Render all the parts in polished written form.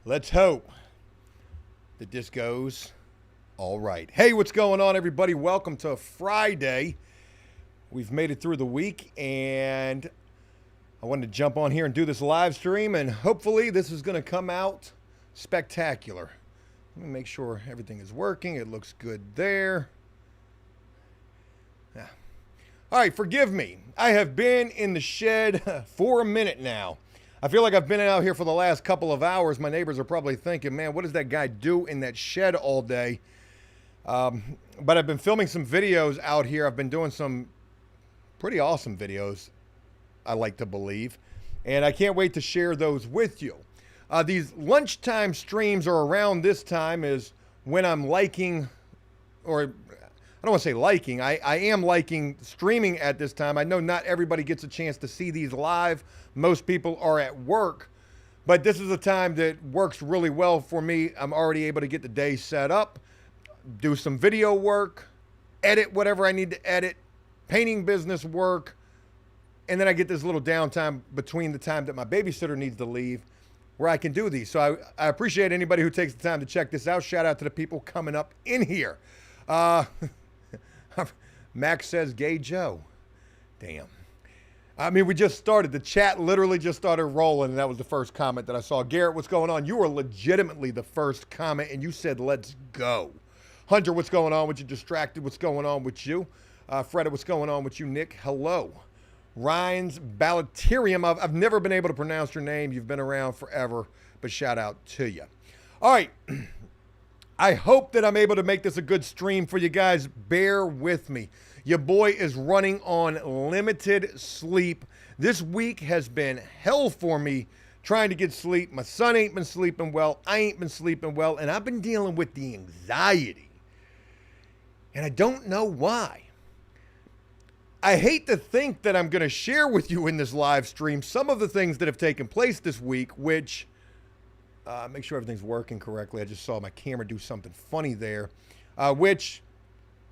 Let's hope that this goes all right. Hey, what's going on, everybody? Welcome to Friday. We've made it through the week, and I wanted to jump on here and do this live stream, and hopefully this is going to come out spectacular. Let me make sure everything is working. It looks good there. Yeah. All right, forgive me. I have been in the shed for a minute now. I feel like I've been out here for the last couple of hours. My neighbors are probably thinking, man, what does that guy do in that shed all day? But I've been filming some videos out here. I've been doing some pretty awesome videos, I like to believe. And I can't wait to share those with you. These lunchtime streams are around this time is when I'm liking, or I don't want to say liking, I am liking streaming at this time. I know not everybody gets a chance to see these live. Most people are at work, but this is a time that works really well for me. I'm already able to get the day set up, do some video work, edit whatever I need to edit, painting business work, and then I get this little downtime between the time that my babysitter needs to leave where I can do these. So I appreciate anybody who takes the time to check this out. Shout out to the people coming up in here. Max says, Gay Joe. Damn. I mean, we just started. The chat literally just started rolling, and that was the first comment that I saw. Garrett, what's going on? You were legitimately the first comment, and you said, let's go. Hunter, what's going on with you? Distracted, what's going on with you? Freda, what's going on with you? Nick, hello. Ryan's Ballaterium. I've never been able to pronounce your name. You've been around forever, but shout out to you. All right. I hope that I'm able to make this a good stream for you guys. Bear with me. Your boy is running on limited sleep. This week has been hell for me trying to get sleep. My son ain't been sleeping well. I ain't been sleeping well. And I've been dealing with the anxiety. And I don't know why. I hate to think that I'm going to share with you in this live stream some of the things that have taken place this week, which... make sure everything's working correctly. I just saw my camera do something funny there, which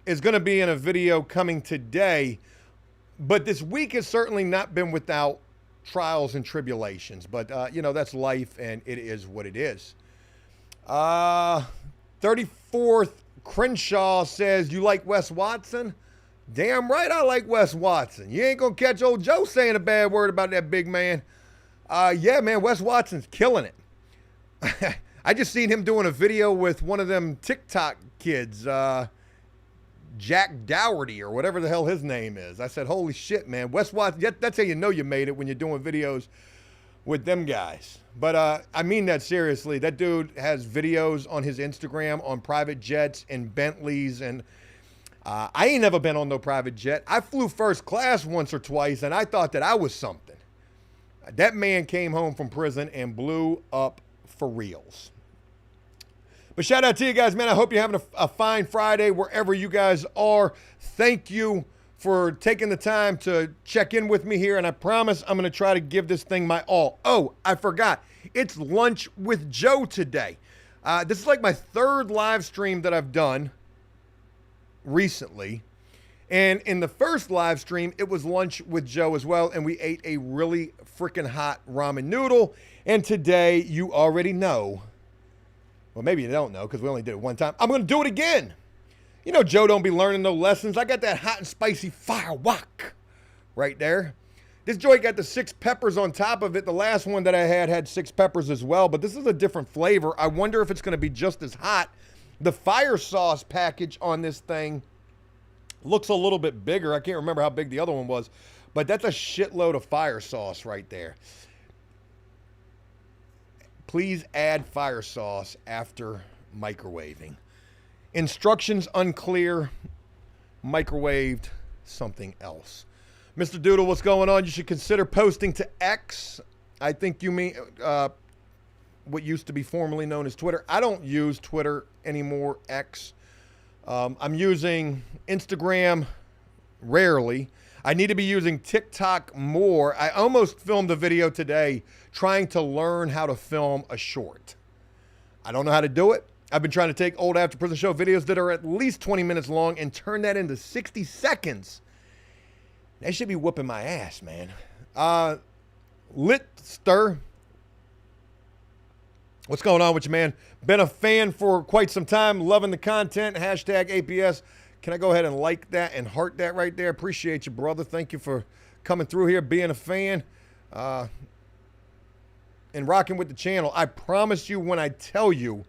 is going to be in a video coming today. But this week has certainly not been without trials and tribulations. But, you know, that's life, and it is what it is. 34th Crenshaw says, you like Wes Watson? Damn right I like Wes Watson. You ain't going to catch old Joe saying a bad word about that big man. Yeah, man, Wes Watson's killing it. I just seen him doing a video with one of them TikTok kids, Jack Dougherty or whatever the hell his name is. I said, holy shit, man. Wes Watson, that's how you know you made it, when you're doing videos with them guys. But I mean that seriously. That dude has videos on his Instagram on private jets and Bentleys. And I ain't never been on no private jet. I flew first class once or twice, and I thought that I was something. That man came home from prison and blew up for reals. But shout out to you guys, man. I hope you're having a fine Friday wherever you guys are. Thank you for taking the time to check in with me here, and I promise I'm going to try to give this thing my all. Oh, I forgot. It's Lunch with Joe today. This is like my third live stream that I've done recently. And in the first live stream, it was Lunch with Joe as well, and we ate a really freaking hot ramen noodle. And today, you already know, well, maybe you don't know because we only did it one time. I'm going to do it again. You know, Joe don't be learning no lessons. I got that hot and spicy fire wok right there. This joint got the 6 peppers on top of it. The last one that I had 6 peppers as well, but this is a different flavor. I wonder if it's going to be just as hot. The fire sauce package on this thing looks a little bit bigger. I can't remember how big the other one was, but that's a shitload of fire sauce right there. Please add fire sauce after microwaving. Instructions unclear. Microwaved something else. Mr. Doodle, what's going on? You should consider posting to X. I think you mean what used to be formerly known as Twitter. I don't use Twitter anymore, X. I'm using Instagram rarely. I need to be using TikTok more. I almost filmed a video today trying to learn how to film a short. I don't know how to do it. I've been trying to take old After Prison Show videos that are at least 20 minutes long and turn that into 60 seconds. They should be whooping my ass, man. Litster. What's going on with you, man? Been a fan for quite some time. Loving the content. Hashtag APS. Can I go ahead and like that and heart that right there? Appreciate you, brother. Thank you for coming through here, being a fan, and rocking with the channel. I promise you when I tell you,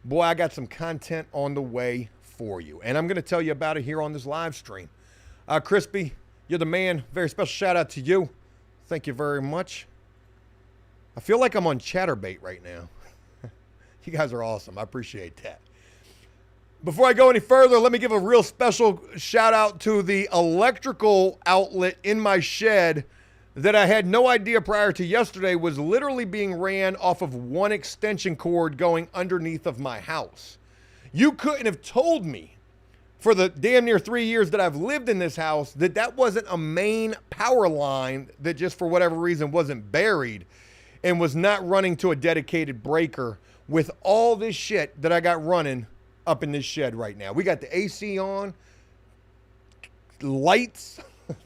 boy, I got some content on the way for you. And I'm going to tell you about it here on this live stream. Crispy, you're the man. Very special shout out to you. Thank you very much. I feel like I'm on Chatterbait right now. You guys are awesome. I appreciate that. Before I go any further, let me give a real special shout out to the electrical outlet in my shed that I had no idea prior to yesterday was literally being ran off of one extension cord going underneath of my house. You couldn't have told me for the damn near 3 years that I've lived in this house that that wasn't a main power line that just for whatever reason wasn't buried and was not running to a dedicated breaker with all this shit that I got running up in this shed right now. We got the AC on, lights,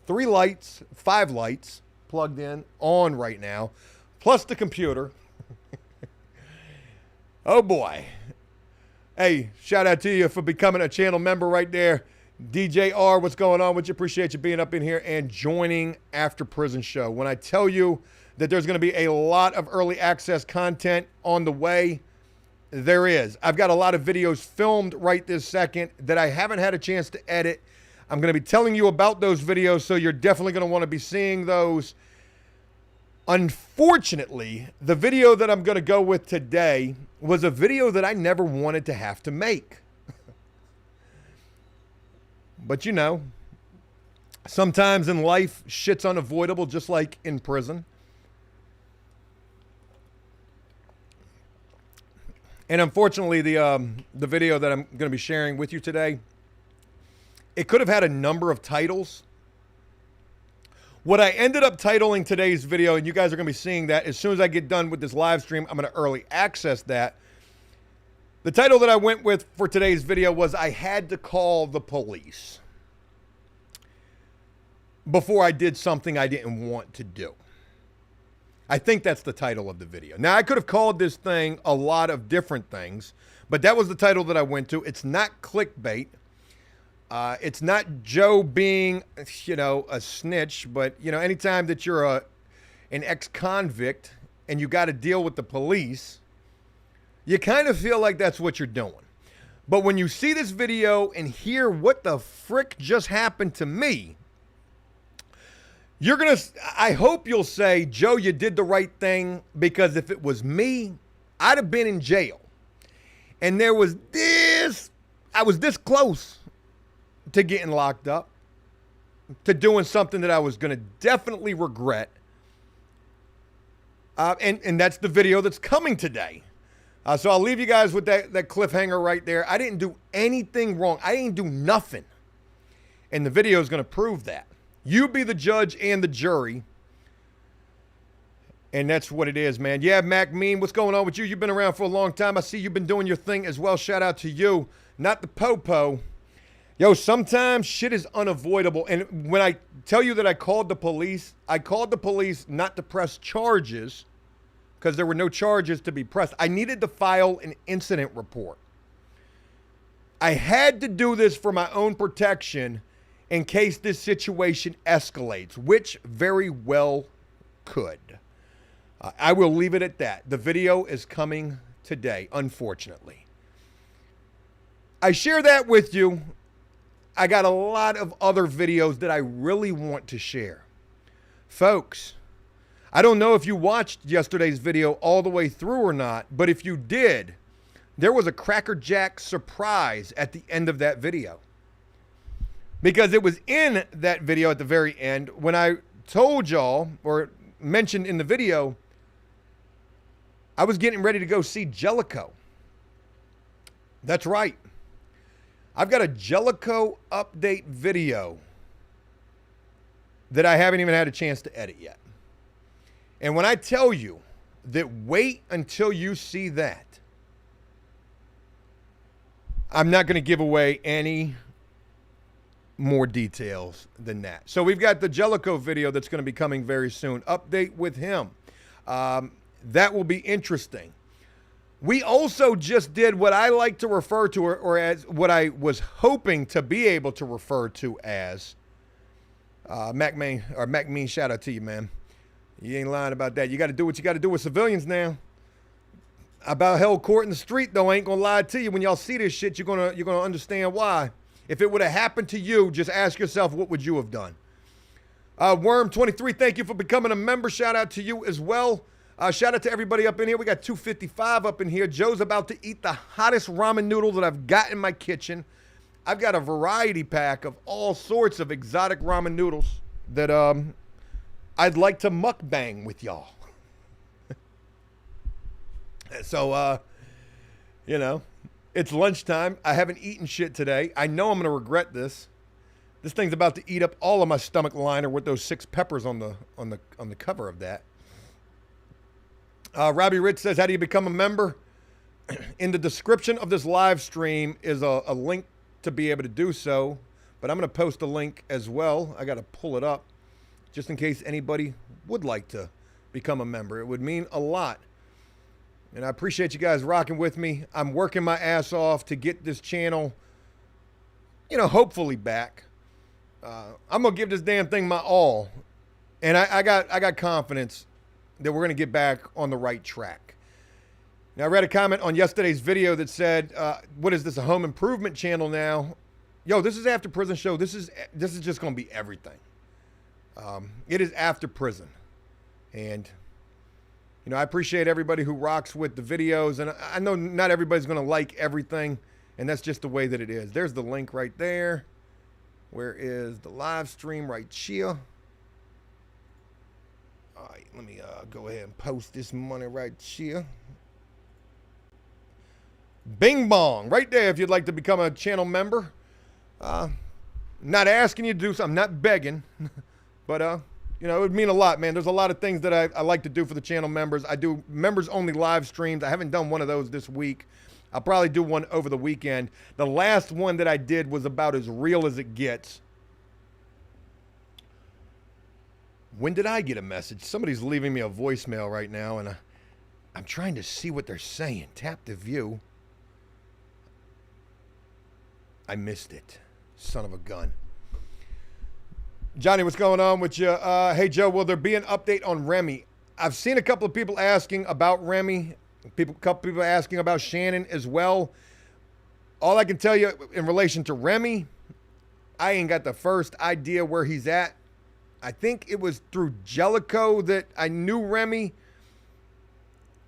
3 lights, 5 lights plugged in on right now, plus the computer. Oh boy. Hey, shout out to you for becoming a channel member right there. DJ R, what's going on with you? Appreciate you being up in here and joining After Prison Show. When I tell you that there's going to be a lot of early access content on the way, there is. I've got a lot of videos filmed right this second that I haven't had a chance to edit. I'm going to be telling you about those videos, so you're definitely going to want to be seeing those. Unfortunately, the video that I'm going to go with today was a video that I never wanted to have to make. But you know, sometimes in life, shit's unavoidable, just like in prison. And unfortunately, the video that I'm going to be sharing with you today, it could have had a number of titles. What I ended up titling today's video, and you guys are going to be seeing that as soon as I get done with this live stream, I'm going to early access that. The title that I went with for today's video was I Had to Call the Police before I did something I didn't want to do. I think that's the title of the video. Now, I could have called this thing a lot of different things, but that was the title that I went to. It's not clickbait. It's not Joe being, you know, a snitch, but, you know, anytime that you're an ex-convict and you got to deal with the police, you kind of feel like that's what you're doing. But when you see this video and hear what the frick just happened to me, you're going to, I hope you'll say, Joe, you did the right thing, because if it was me, I'd have been in jail. And there was this, I was this close to getting locked up, to doing something that I was going to definitely regret. And that's the video that's coming today. So I'll leave you guys with that cliffhanger right there. I didn't do anything wrong. I didn't do nothing. And the video is going to prove that. You be the judge and the jury. And that's what it is, man. Yeah, Mac Mean, what's going on with you? You've been around for a long time. I see you've been doing your thing as well. Shout out to you. Not the po-po. Yo, sometimes shit is unavoidable. And when I tell you that I called the police not to press charges, because there were no charges to be pressed. I needed to file an incident report. I had to do this for my own protection in case this situation escalates, which very well could. I will leave it at that. The video is coming today, unfortunately. I share that with you. I got a lot of other videos that I really want to share. Folks, I don't know if you watched yesterday's video all the way through or not, but if you did, there was a Cracker Jack surprise at the end of that video. Because it was in that video at the very end when I told y'all, or mentioned in the video, I was getting ready to go see Jellicoe. That's right. I've got a Jellicoe update video that I haven't even had a chance to edit yet. And when I tell you that wait until you see that, I'm not going to give away any more details than that. So we've got the Jellicoe video that's going to be coming very soon. Update with him. That will be interesting. We also just did what I like to refer to, or as what I was hoping to be able to refer to as, Mac Mean, shout out to you, man. You ain't lying about that. You got to do what you got to do with civilians now. About held court in the street, though, I ain't gonna lie to you. When y'all see this shit, you're gonna understand why. If it would have happened to you, just ask yourself, what would you have done? Worm23, thank you for becoming a member. Shout out to you as well. Shout out to everybody up in here. We got 255 up in here. Joe's about to eat the hottest ramen noodle that I've got in my kitchen. I've got a variety pack of all sorts of exotic ramen noodles that I'd like to mukbang with y'all. So, you know, it's lunchtime. I haven't eaten shit today. I know I'm going to regret this. This thing's about to eat up all of my stomach liner with those 6 peppers on the cover of that. Robbie Rich says, how do you become a member? In the description of this live stream is a link to be able to do so, but I'm going to post a link as well. I got to pull it up just in case anybody would like to become a member. It would mean a lot. And I appreciate you guys rocking with me. I'm working my ass off to get this channel, you know, hopefully back. I'm going to give this damn thing my all. And I got confidence that we're going to get back on the right track. Now, I read a comment on yesterday's video that said, what is this, a home improvement channel now? Yo, this is After Prison Show. This is just going to be everything. It is After Prison. And, you know, I appreciate everybody who rocks with the videos. And I know not everybody's going to like everything. And that's just the way that it is. There's the link right there. Where is the live stream right here? All right, let me go ahead and post this money right here. Bing bong, right there if you'd like to become a channel member. Not asking you to do something, not begging. But, you know, it would mean a lot, man. There's a lot of things that I like to do for the channel members. I do members-only live streams. I haven't done one of those this week. I'll probably do one over the weekend. The last one that I did was about as real as it gets. When did I get a message? Somebody's leaving me a voicemail right now, and I'm trying to see what they're saying. Tap to view. I missed it. Son of a gun. Johnny, what's going on with you? Hey, Joe, will there be an update on Remy? I've seen a couple of people asking about Remy. A couple people asking about Shannon as well. All I can tell you in relation to Remy, I ain't got the first idea where he's at. I think it was through Jellicoe that I knew Remy.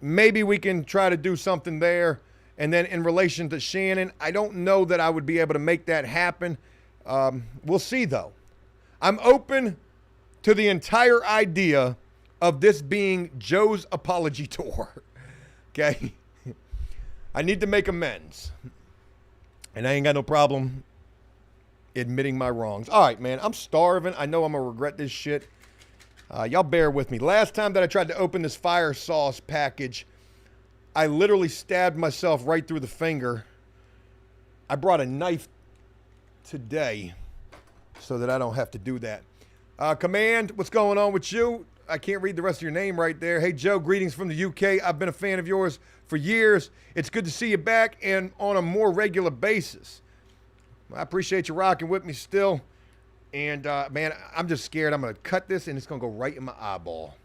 Maybe we can try to do something there. And then in relation to Shannon, I don't know that I would be able to make that happen. We'll see, though. I'm open to the entire idea of this being Joe's apology tour. Okay? I need to make amends. And I ain't got no problem admitting my wrongs. All right, man. I'm starving. I know I'm going to regret this shit. Y'all bear with me. Last time that I tried to open this fire sauce package, I literally stabbed myself right through the finger. I brought a knife today so that I don't have to do that. Command, what's going on with you? I can't read the rest of your name right there. Hey, Joe, greetings from the UK. I've been a fan of yours for years. It's good to see you back and on a more regular basis. I appreciate you rocking with me still. And, man, I'm just scared I'm going to cut this and it's going to go right in my eyeball.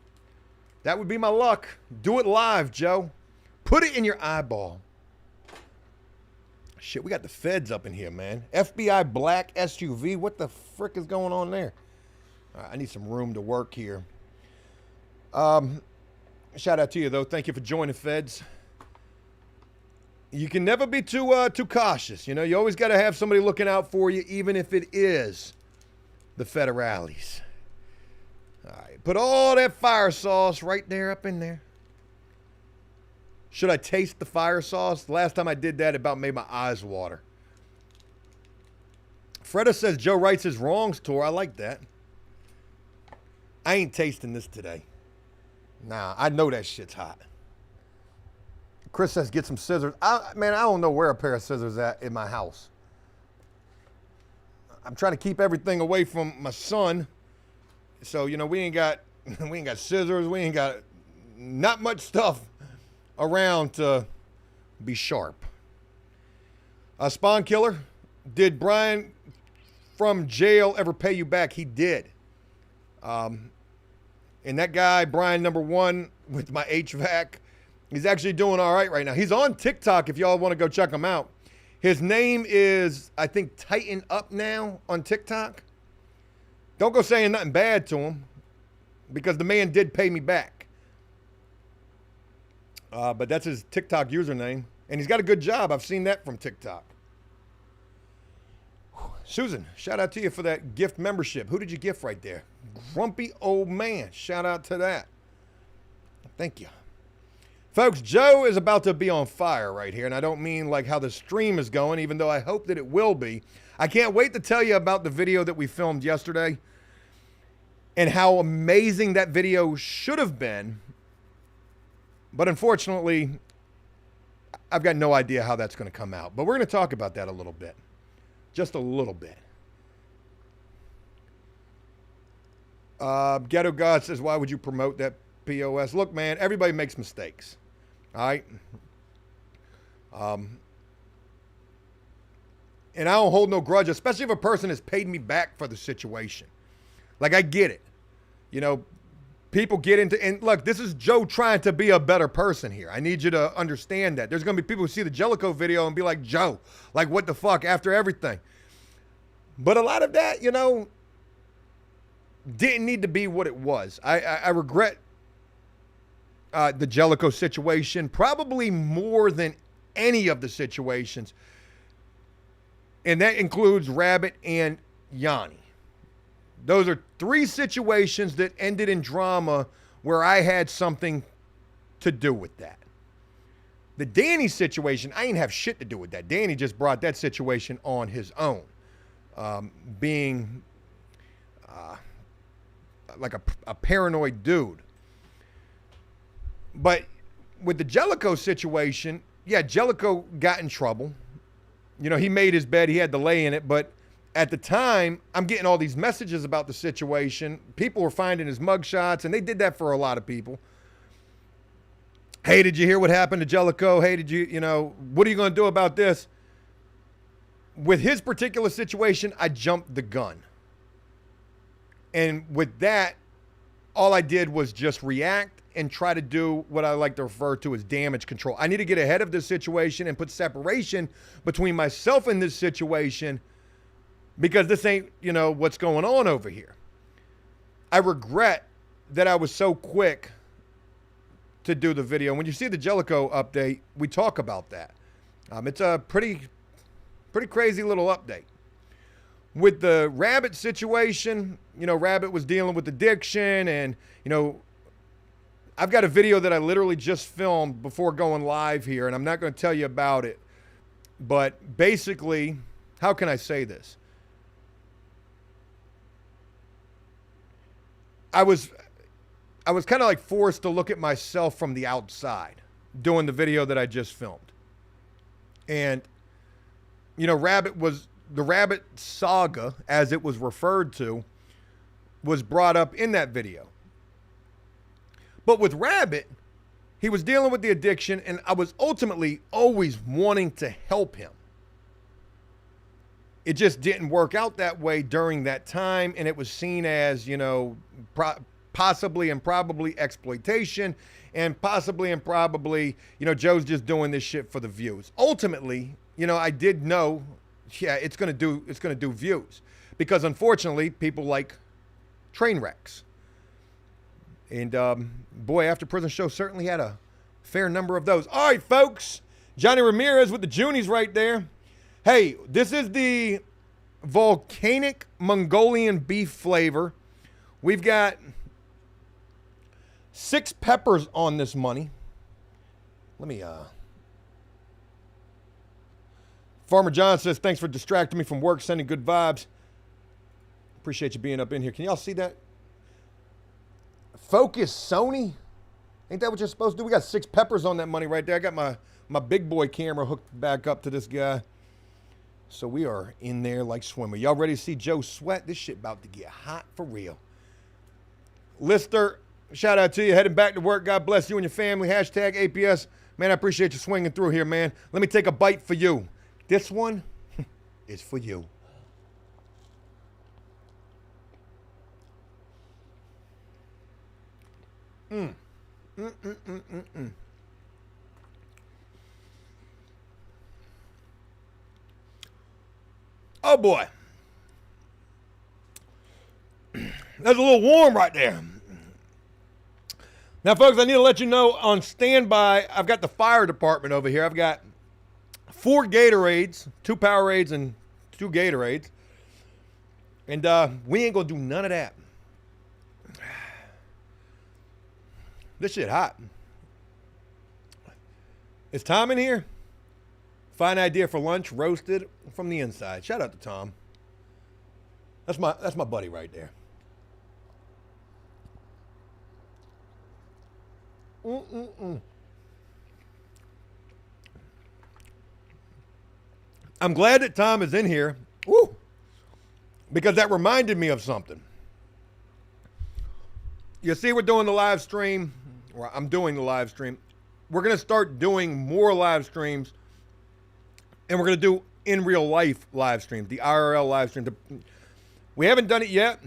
That would be my luck. Do it live, Joe. Put it in your eyeball. Shit, we got the feds up in here, man. FBI black SUV. What the frick is going on there? I need some room to work here. Shout out to you, though. Thank you for joining, feds. You can never be too cautious. You know, you always got to have somebody looking out for you, even if it is the federales. All right, put all that fire sauce right there up in there. Should I taste the fire sauce? The last time I did that, it about made my eyes water. Freda says Joe writes his wrongs tour. I like that. I ain't tasting this today. Nah, I know that shit's hot. Chris says get some scissors. Man, I don't know where a pair of scissors at in my house. I'm trying to keep everything away from my son. So, you know, we ain't got scissors. We ain't got not much stuff around to Be sharp. Spawn Killer, did Brian from jail ever pay you back? He did. And that guy, Brian number 1 with my HVAC, he's actually doing all right now. He's on TikTok if y'all want to go check him out. His name is, I think, Tighten Up Now on TikTok. Don't go saying nothing bad to him because the man did pay me back. But that's his TikTok username. And he's got a good job. I've seen that from TikTok. Susan, shout out to you for that gift membership. Who did you gift right there? Grumpy Old Man. Shout out to that. Thank you. Folks, Joe is about to be on fire right here. And I don't mean like how the stream is going, even though I hope that it will be. I can't wait to tell you about the video that we filmed yesterday and how amazing that video should have been. But unfortunately, I've got no idea how that's going to come out. But we're going to talk about that a little bit. Just a little bit. Ghetto God says, why would you promote that POS? Look, man, everybody makes mistakes. All right? And I don't hold no grudge, especially if a person has paid me back for the situation. Like, I get it. You know, people get into, and look, this is Joe trying to be a better person here. I need you to understand that. There's going to be people who see the Jellicoe video and be like, Joe, like, what the fuck after everything? But a lot of that, you know, didn't need to be what it was. I regret the Jellicoe situation probably more than any of the situations. And that includes Rabbit and Yanni. Those are 3 situations that ended in drama where I had something to do with that. The Danny situation, I didn't have shit to do with that. Danny just brought that situation on his own. Being like a paranoid dude. But with the Jellicoe situation, yeah, Jellicoe got in trouble. You know, he made his bed, he had to lay in it, but at the time, I'm getting all these messages about the situation. People were finding his mugshots, and they did that for a lot of people. Hey, did you hear what happened to Jellicoe? Hey, did you know, what are you going to do about this? With his particular situation, I jumped the gun. And with that, all I did was just react and try to do what I like to refer to as damage control. I need to get ahead of this situation and put separation between myself and this situation because this ain't, you know, what's going on over here. I regret that I was so quick to do the video. When you see the Jellicoe update, we talk about that. It's a pretty crazy little update. With the Rabbit situation, you know, Rabbit was dealing with addiction and, you know, I've got a video that I literally just filmed before going live here, and I'm not going to tell you about it. But basically, how can I say this? I was kind of like forced to look at myself from the outside doing the video that I just filmed. And, you know, the Rabbit saga, as it was referred to, was brought up in that video. But with Rabbit, he was dealing with the addiction, and I was ultimately always wanting to help him. It just didn't work out that way during that time, and it was seen as, you know, possibly and probably exploitation, and possibly and probably, you know, Joe's just doing this shit for the views. Ultimately, you know, I did know, yeah, it's gonna do views, because unfortunately, people like train wrecks. And boy, After Prison Show certainly had a fair number of those. All right, folks. Johnny Ramirez with the Junies right there. Hey, this is the volcanic Mongolian beef flavor. We've got 6 peppers on this money. Let me, Farmer John says, thanks for distracting me from work, sending good vibes. Appreciate you being up in here. Can y'all see that? Focus Sony. Ain't that what you're supposed to do? We got 6 peppers on that money right there. I got my big boy camera hooked back up to this guy. So we are in there like swimmer. Y'all ready to see Joe sweat? This shit about to get hot for real. Lister, shout out to you. Heading back to work. God bless you and your family. Hashtag APS. Man, I appreciate you swinging through here, man. Let me take a bite for you. This one is for you. Oh, boy. That's a little warm right there. Now, folks, I need to let you know on standby, I've got the fire department over here. I've got 4 Gatorades, 2 Powerades, and 2 Gatorades. And we ain't going to do none of that. This shit hot. Is Tom in here? Fine idea for lunch, roasted from the inside. Shout out to Tom. That's my buddy right there. I'm glad that Tom is in here. Woo! Because that reminded me of something. You see, we're doing the live stream, or I'm doing the live stream. We're going to start doing more live streams, and we're going to do in real life live streams, the IRL live stream. We haven't done it yet,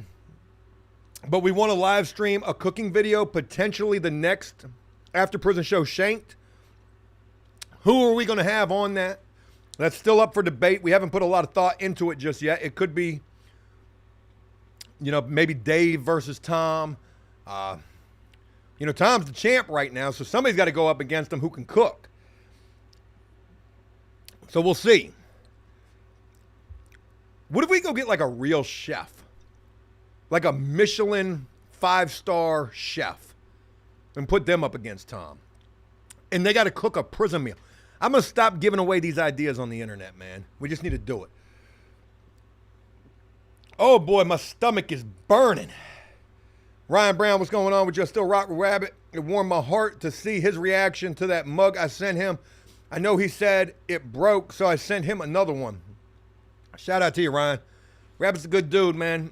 but we want to live stream a cooking video, potentially the next After Prison Show Shanked. Who are we going to have on that? That's still up for debate. We haven't put a lot of thought into it just yet. It could be, maybe Dave versus Tom. Tom's the champ right now, so somebody's got to go up against him who can cook. So we'll see. What if we go get like a real chef? Like a Michelin 5-star chef and put them up against Tom. And they got to cook a prison meal. I'm going to stop giving away these ideas on the internet, man. We just need to do it. Oh, boy, my stomach is burning. Ryan Brown, what's going on with you? Still rock with Rabbit. It warmed my heart to see his reaction to that mug I sent him. I know he said it broke, so I sent him another one. Shout out to you, Ryan. Rabbit's a good dude, man.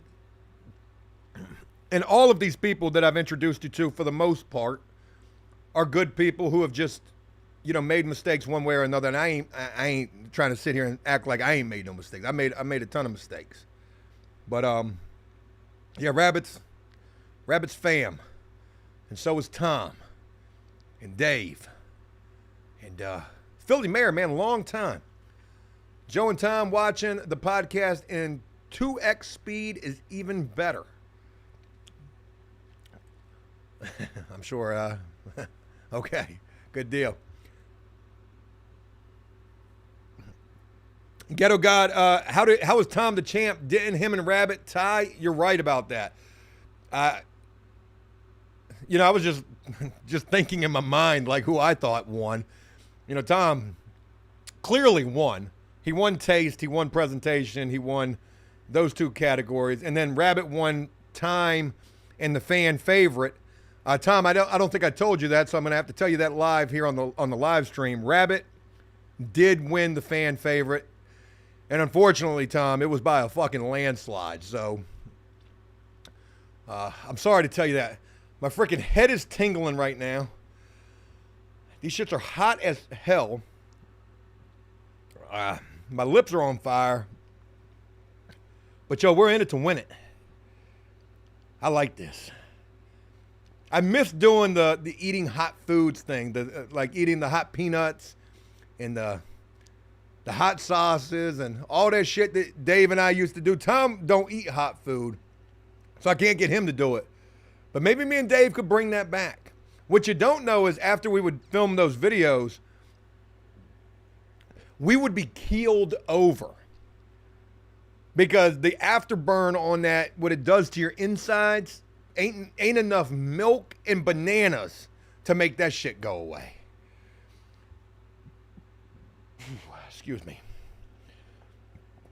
And all of these people that I've introduced you to, for the most part, are good people who have just, made mistakes one way or another. And I ain't trying to sit here and act like I ain't made no mistakes. I made a ton of mistakes. But yeah, Rabbit's fam. And so is Tom and Dave. And Philly Mayor, man, long time. Joe and Tom watching the podcast in 2x speed is even better. I'm sure. Okay, good deal. Ghetto God, how was Tom the champ? Didn't him and Rabbit tie? You're right about that. I was just thinking in my mind like who I thought won. Tom clearly won. He won taste, he won presentation, he won those 2 categories, and then Rabbit won time and the fan favorite. Tom, I don't think I told you that, so I'm going to have to tell you that live here on the live stream. Rabbit did win the fan favorite, and unfortunately, Tom, it was by a fucking landslide. So I'm sorry to tell you that. My freaking head is tingling right now. These shits are hot as hell. My lips are on fire. But yo, we're in it to win it. I like this. I miss doing the eating hot foods thing, like eating the hot peanuts and the hot sauces and all that shit that Dave and I used to do. Tom don't eat hot food, so I can't get him to do it. But maybe me and Dave could bring that back. What you don't know is after we would film those videos, we would be keeled over. Because the afterburn on that, what it does to your insides, ain't enough milk and bananas to make that shit go away. Excuse me.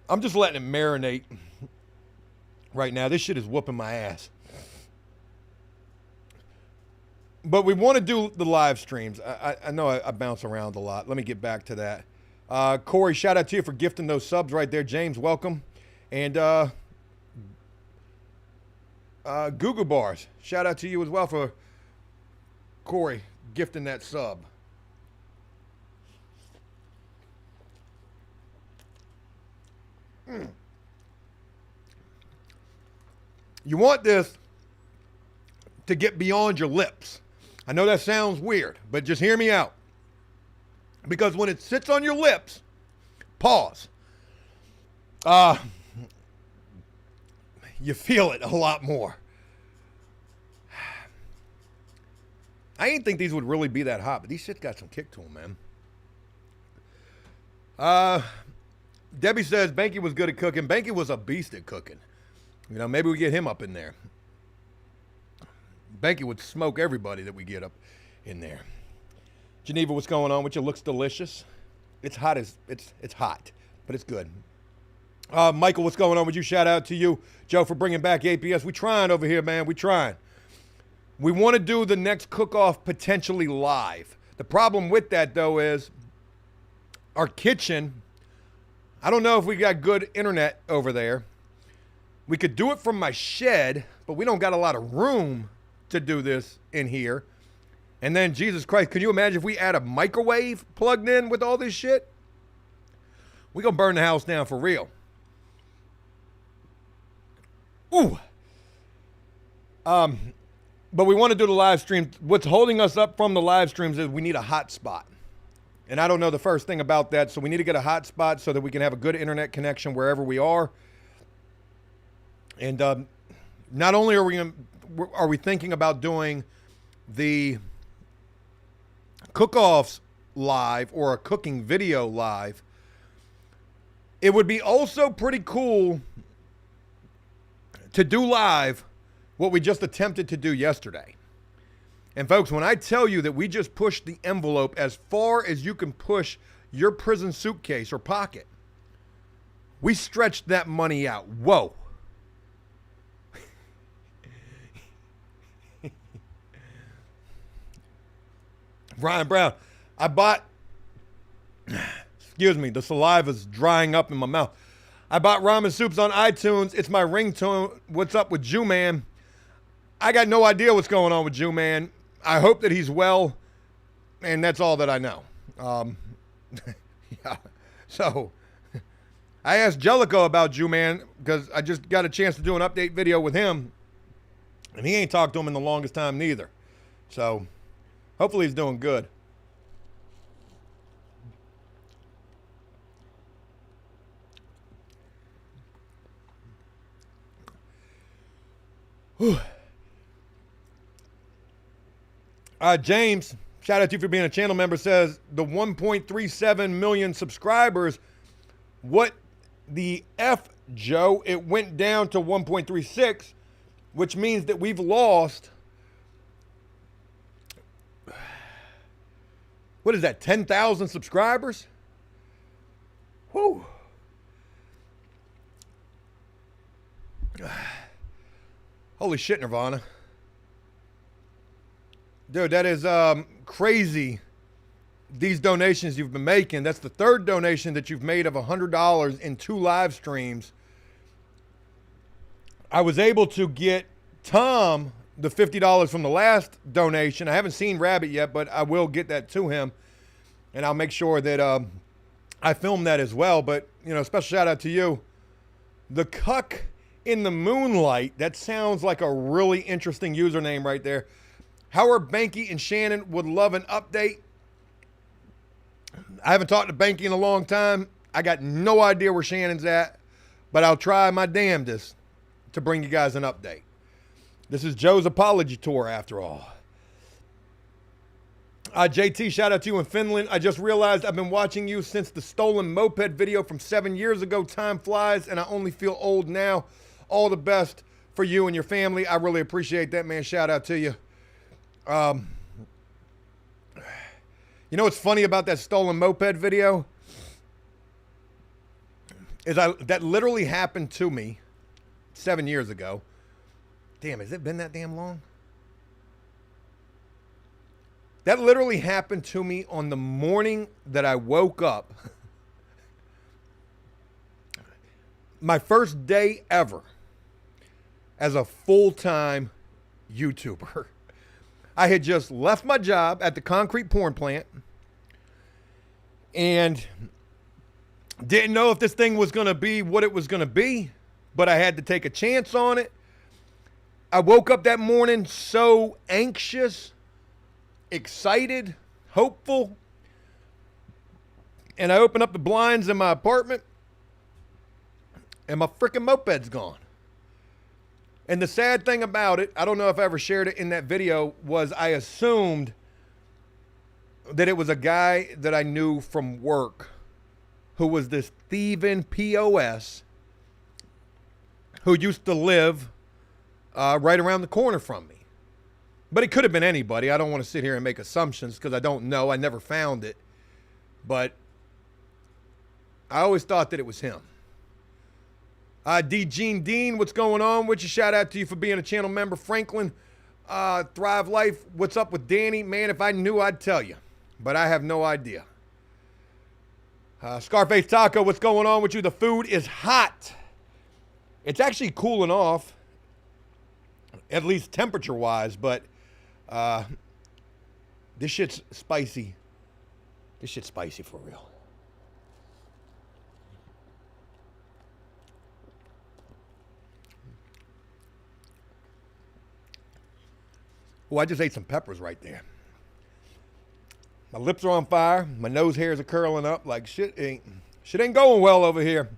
I'm just letting it marinate right now. This shit is whooping my ass. But we want to do the live streams. I know I bounce around a lot. Let me get back to that. Corey, shout out to you for gifting those subs right there. James, welcome. And Google Bars, shout out to you as well for Corey gifting that sub. You want this to get beyond your lips. I know that sounds weird, but just hear me out. Because when it sits on your lips, pause. You feel it a lot more. I didn't think these would really be that hot, but these shit's got some kick to them, man. Debbie says Banky was good at cooking. Banky was a beast at cooking. You know, maybe we get him up in there. Banky would smoke everybody that we get up in there. Geneva, what's going on with you? Looks delicious. It's hot it's hot, but it's good. Michael, what's going on with you? Shout out to you, Joe, for bringing back APS. We trying over here, man. We trying. We want to do the next cook-off potentially live. The problem with that, though, is our kitchen. I don't know if we got good internet over there. We could do it from my shed, but we don't got a lot of room to do this in here. And then, Jesus Christ, can you imagine if we add a microwave plugged in with all this shit? We're going to burn the house down for real. Ooh. But we want to do the live stream. What's holding us up from the live streams is we need a hotspot. And I don't know the first thing about that, so we need to get a hotspot so that we can have a good internet connection wherever we are. And not only are we thinking about doing the cook-offs live or a cooking video live, it would be also pretty cool to do live what we just attempted to do yesterday. And folks, when I tell you that we just pushed the envelope as far as you can push your prison suitcase or pocket, we stretched that money out. Whoa. Ryan Brown, I bought, excuse me, the saliva's drying up in my mouth. I bought ramen soups on iTunes. It's my ringtone. What's up with Jew Man? I got no idea what's going on with Jew Man. I hope that he's well, and that's all that I know. Yeah. So I asked Jellico about Jew Man because I just got a chance to do an update video with him, and he ain't talked to him in the longest time neither. So hopefully he's doing good. Whew. James, shout out to you for being a channel member, says the 1.37 million subscribers. What the F, Joe? It went down to 1.36, which means that we've lost, what is that, 10,000 subscribers? Whew. Holy shit, Nirvana. Dude, that is crazy. These donations you've been making. That's the third donation that you've made of $100 in 2 live streams. I was able to get Tom the $50 from the last donation. I haven't seen Rabbit yet, but I will get that to him. And I'll make sure that I film that as well. But, you know, special shout out to you. The Cuck in the Moonlight. That sounds like a really interesting username right there. Howard, Banky, and Shannon would love an update. I haven't talked to Banky in a long time. I got no idea where Shannon's at, but I'll try my damnedest to bring you guys an update. This is Joe's apology tour after all. JT, shout out to you in Finland. I just realized I've been watching you since the stolen moped video from 7 years ago. Time flies, and I only feel old now. All the best for you and your family. I really appreciate that, man. Shout out to you. You know what's funny about that stolen moped video? Is that literally happened to me 7 years ago. Damn, has it been that damn long? That literally happened to me on the morning that I woke up. My first day ever as a full-time YouTuber. I had just left my job at the concrete pouring plant and didn't know if this thing was going to be what it was going to be, but I had to take a chance on it. I woke up that morning so anxious, excited, hopeful, and I opened up the blinds in my apartment, and my freaking moped's gone. And the sad thing about it, I don't know if I ever shared it in that video, was I assumed that it was a guy that I knew from work who was this thieving POS who used to live right around the corner from me. But it could have been anybody. I don't want to sit here and make assumptions because I don't know. I never found it. But I always thought that it was him. D. Gene Dean, what's going on with you? Shout out to you for being a channel member. Franklin, Thrive Life, what's up with Danny? Man, if I knew, I'd tell you. But I have no idea. Scarface Taco, what's going on with you? The food is hot. It's actually cooling off, at least temperature-wise, but this shit's spicy. This shit's spicy for real. Oh, I just ate some peppers right there. My lips are on fire. My nose hairs are curling up like shit ain't going well over here.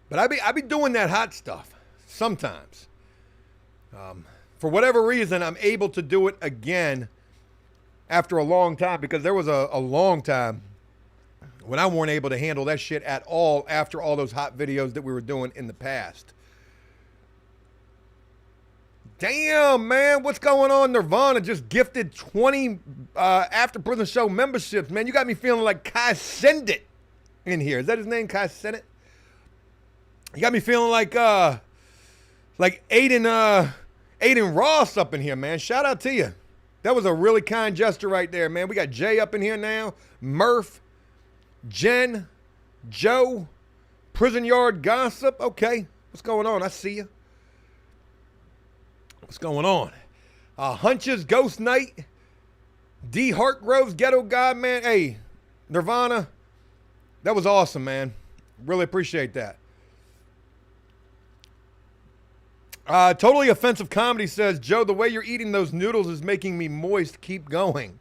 But I be doing that hot stuff sometimes. For whatever reason, I'm able to do it again after a long time, because there was a long time when I weren't able to handle that shit at all after all those hot videos that we were doing in the past. Damn, man, what's going on? Nirvana just gifted 20 After Prison Show memberships, man. You got me feeling like Kai Sendit in here. Is that his name, Kai Sendit? You got me feeling like Aiden Ross up in here, man. Shout out to you. That was a really kind gesture right there, man. We got Jay up in here now, Murph, Jen, Joe, Prison Yard Gossip. Okay, what's going on? I see you. What's going on? Hunches, Ghost Knight, D. Hartgrove's Ghetto God, man. Hey, Nirvana, that was awesome, man. Really appreciate that. Totally Offensive Comedy says, Joe, the way you're eating those noodles is making me moist. Keep going.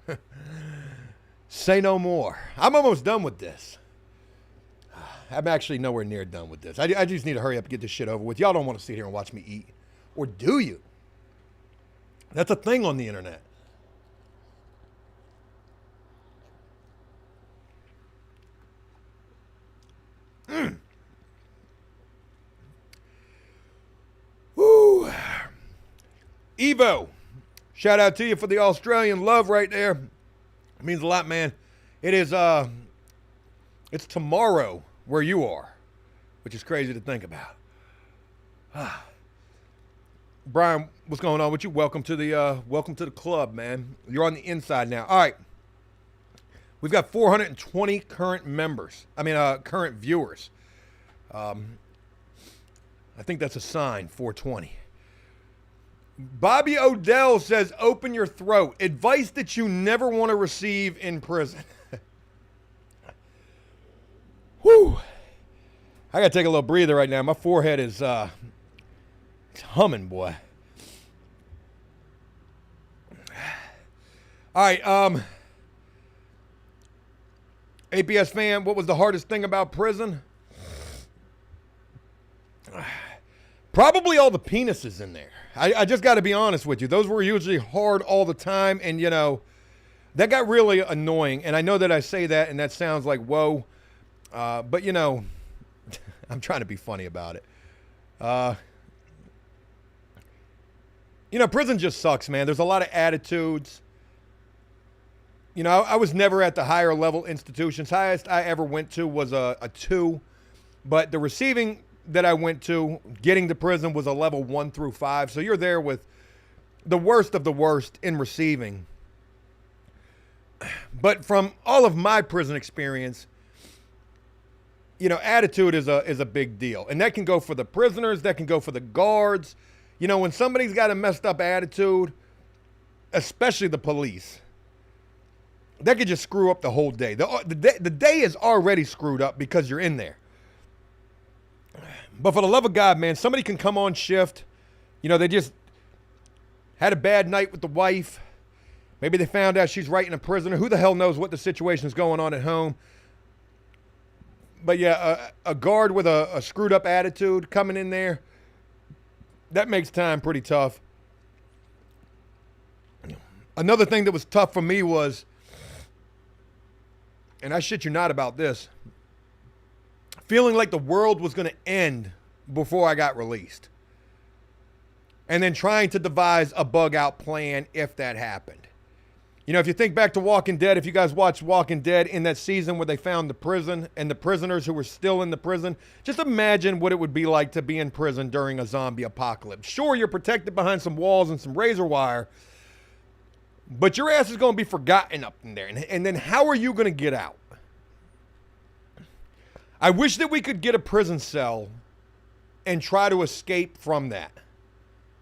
Say no more. I'm almost done with this. I'm actually nowhere near done with this. I just need to hurry up and get this shit over with. Y'all don't want to sit here and watch me eat. Or do you? That's a thing on the internet. Woo. Evo, shout out to you for the Australian love right there. It means a lot, man. It is, it's tomorrow where you are, which is crazy to think about. Brian, what's going on with you? Welcome to the club, man. You're on the inside now. All right. We've got 420 current members. Current viewers. I think that's a sign, 420. Bobby Odell says, open your throat. Advice that you never want to receive in prison. Whew. I got to take a little breather right now. My forehead is it's humming, boy. All right, APS fan, what was the hardest thing about prison? Probably all the penises in there. I just got to be honest with you. Those were usually hard all the time, and, you know, that got really annoying. And I know that I say that, and that sounds like, whoa. But, you know, I'm trying to be funny about it. You know, prison just sucks, man. There's a lot of attitudes. You know, I was never at the higher level institutions. Highest I ever went to was a 2. But the receiving that I went to, getting to prison, was a level 1 through 5. So you're there with the worst of the worst in receiving. But from all of my prison experience, you know, attitude is a big deal. And that can go for the prisoners. That can go for the guards. You know, when somebody's got a messed up attitude, especially the police, that could just screw up the whole day. The day is already screwed up because you're in there. But for the love of God, man, somebody can come on shift. You know, they just had a bad night with the wife. Maybe they found out she's writing a prisoner. Who the hell knows what the situation is going on at home? But yeah, a guard with a screwed up attitude coming in there, that makes time pretty tough. Another thing that was tough for me was, and I shit you not about this, feeling like the world was going to end before I got released. And then trying to devise a bug out plan if that happened. You know, if you think back to Walking Dead, if you guys watched Walking Dead in that season where they found the prison and the prisoners who were still in the prison, just imagine what it would be like to be in prison during a zombie apocalypse. Sure, you're protected behind some walls and some razor wire, but your ass is going to be forgotten up in there. And then how are you going to get out? I wish that we could get a prison cell and try to escape from that.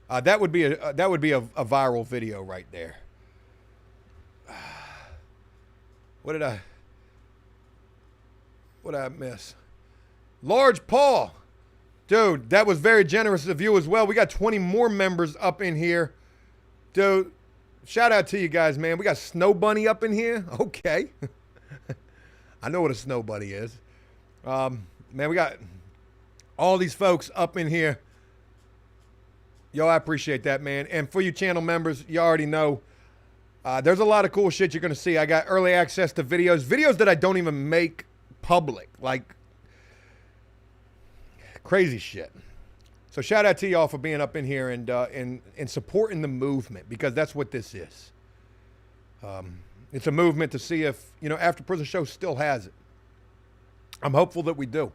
That would be a viral video right there. What did I miss? Large Paul. Dude, that was very generous of you as well. We got 20 more members up in here. Dude, shout out to you guys, man. We got Snow Bunny up in here. Okay. I know what a Snow Bunny is. Man, we got all these folks up in here. Yo, I appreciate that, man. And for you channel members, you already know, there's a lot of cool shit you're going to see. I got early access to videos that I don't even make public, like crazy shit. So shout out to y'all for being up in here and supporting the movement, because that's what this is. It's a movement to see if, you know, After Prison Show still has it. I'm hopeful that we do.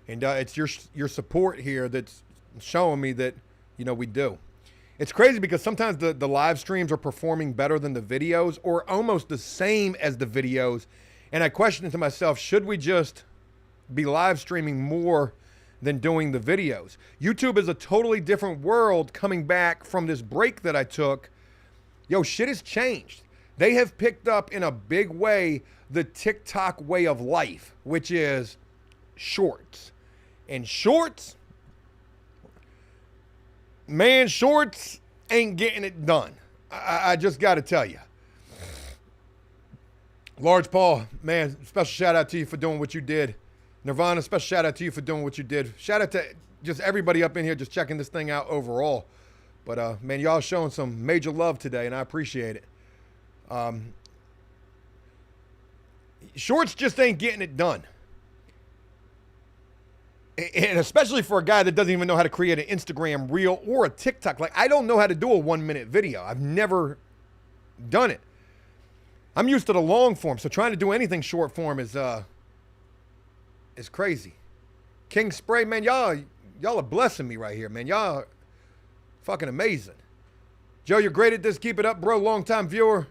And it's your support here that's showing me that, you know, we do. It's crazy because sometimes the live streams are performing better than the videos, or almost the same as the videos. And I question to myself, should we just be live streaming more than doing the videos? YouTube is a totally different world coming back from this break that I took. Yo, shit has changed. They have picked up in a big way the TikTok way of life, which is shorts. And shorts, man, shorts ain't getting it done. I just got to tell you. Large Paul, man, special shout out to you for doing what you did. Nirvana, special shout out to you for doing what you did. Shout out to just everybody up in here just checking this thing out overall. But, man, y'all showing some major love today, and I appreciate it. Shorts just ain't getting it done. And especially for a guy that doesn't even know how to create an Instagram reel or a TikTok. Like, I don't know how to do a 1-minute video. I've never done it. I'm used to the long form, so trying to do anything short form is crazy. King Spray, man, y'all are blessing me right here, man. Y'all are fucking amazing. Joe, you're great at this. Keep it up, bro. Long-time viewer.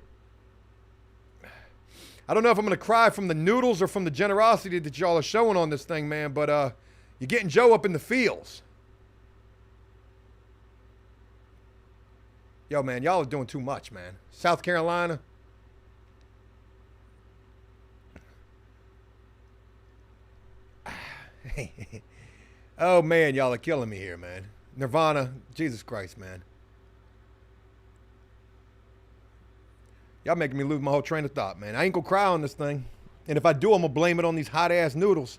I don't know if I'm going to cry from the noodles or from the generosity that y'all are showing on this thing, man, but you're getting Joe up in the fields. Yo, man, y'all are doing too much, man. South Carolina. Oh, man, y'all are killing me here, man. Nirvana, Jesus Christ, man. Y'all making me lose my whole train of thought, man. I ain't gonna cry on this thing. And if I do, I'm gonna blame it on these hot-ass noodles.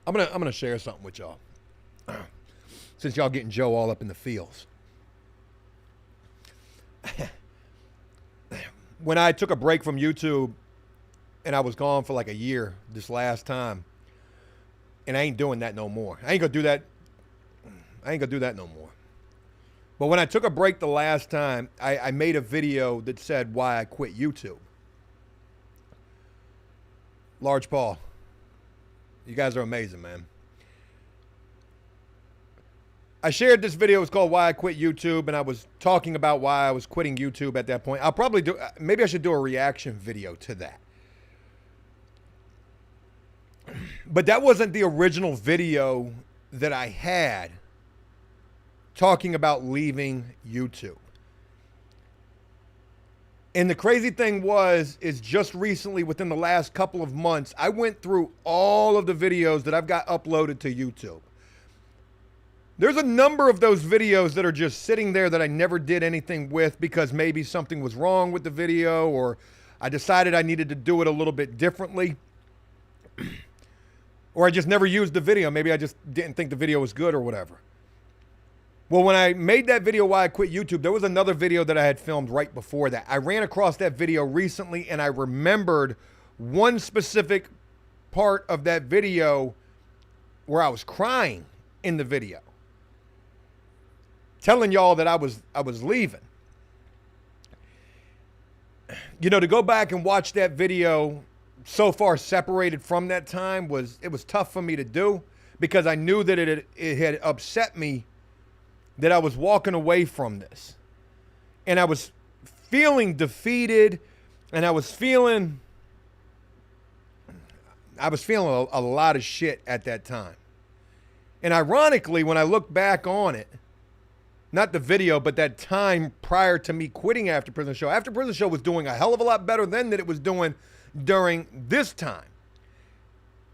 I'm gonna share something with y'all. Since y'all getting Joe all up in the fields. When I took a break from YouTube and I was gone for like a year this last time, and I ain't doing that no more. I ain't gonna do that no more. But when I took a break the last time, I made a video that said why I quit YouTube. Large Paul, you guys are amazing, man. I shared this video. It's called Why I Quit YouTube, and I was talking about why I was quitting YouTube at that point. I'll probably do, maybe I should do a reaction video to that. But that wasn't the original video that I had talking about leaving YouTube. And the crazy thing is just recently, within the last couple of months, I went through all of the videos that I've got uploaded to YouTube. There's a number of those videos that are just sitting there that I never did anything with because maybe something was wrong with the video, or I decided I needed to do it a little bit differently. Or I just never used the video. Maybe I just didn't think the video was good or whatever. Well, when I made that video, Why I Quit YouTube, there was another video that I had filmed right before that. I ran across that video recently, and I remembered one specific part of that video where I was crying in the video, telling y'all that I was leaving. You know, to go back and watch that video so far separated from that time was tough for me to do, because I knew that it had upset me that I was walking away from this. And I was feeling defeated, and I was feeling a lot of shit at that time. And ironically, when I look back on it, not the video, but that time prior to me quitting After Prison Show, After Prison Show was doing a hell of a lot better then than it was doing during this time.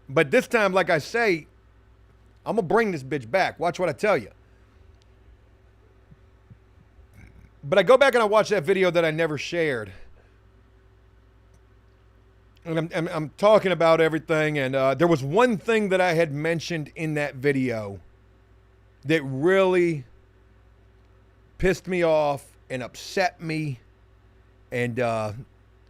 But this time, like I say, I'm going to bring this bitch back. Watch what I tell you. But I go back and I watch that video that I never shared. And I'm talking about everything. And there was one thing that I had mentioned in that video that really pissed me off and upset me. And I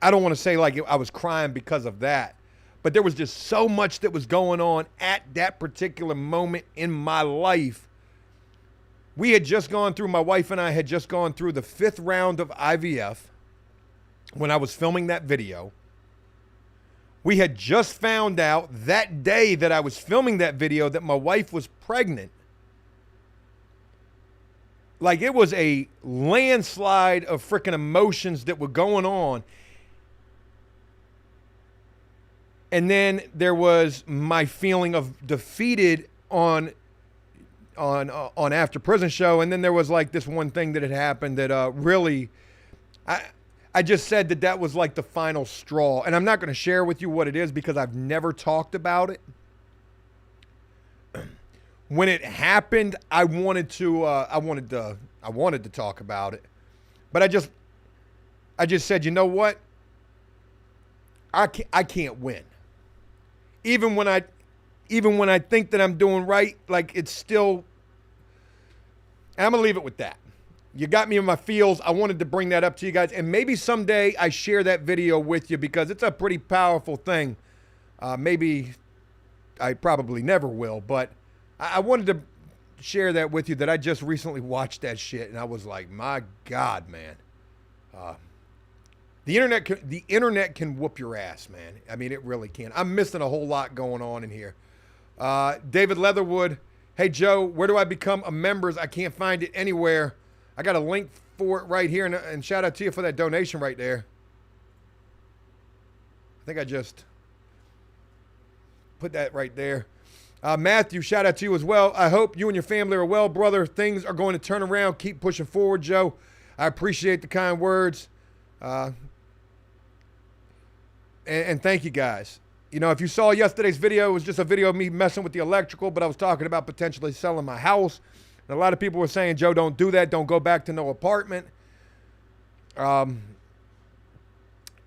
don't want to say like I was crying because of that, but there was just so much that was going on at that particular moment in my life. We had just gone through, my wife and I had just gone through the 5th round of IVF when I was filming that video. We had just found out that day that I was filming that video that my wife was pregnant. Like, it was a landslide of freaking emotions that were going on. And then there was my feeling of defeated on After Prison Show. And then there was like this one thing that had happened that really, I just said that was like the final straw. And I'm not going to share with you what it is because I've never talked about it. When it happened, I wanted to talk about it, but I just said, you know what? I can't win. Even when I think that I'm doing right, like, it's still, I'm gonna leave it with that. You got me in my feels. I wanted to bring that up to you guys, and maybe someday I share that video with you because it's a pretty powerful thing. Maybe I probably never will, but I wanted to share that with you, that I just recently watched that shit and I was like, my God, man. The internet can whoop your ass, man. I mean, it really can. I'm missing a whole lot going on in here. David Leatherwood, hey Joe, where do I become a member? I can't find it anywhere. I got a link for it right here, and shout out to you for that donation right there. I think I just put that right there. Matthew, shout out to you as well. I hope you and your family are well, brother. Things are going to turn around. Keep pushing forward, Joe. I appreciate the kind words. And thank you guys. You know, if you saw yesterday's video, it was just a video of me messing with the electrical, but I was talking about potentially selling my house. And a lot of people were saying, Joe, don't do that. Don't go back to no apartment. It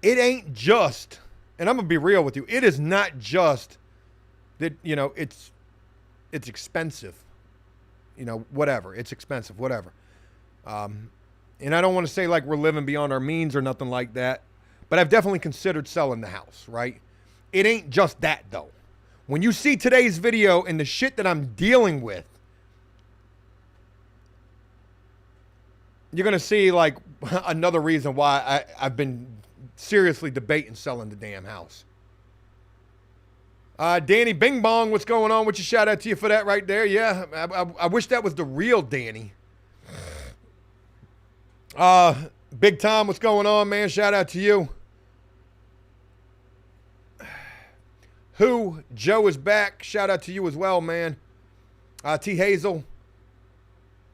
ain't just, and I'm going to be real with you, it is not just that, you know, it's expensive. You know, whatever. It's expensive, whatever. And I don't want to say like we're living beyond our means or nothing like that, but I've definitely considered selling the house, right? It ain't just that, though. When you see today's video and the shit that I'm dealing with, you're going to see like another reason why I've been seriously debating selling the damn house. Danny Bing Bong, what's going on? What's your shout out to you for that right there? Yeah, I wish that was the real Danny. Big Tom, what's going on, man? Shout out to you. Joe is back. Shout out to you as well, man. T Hazel,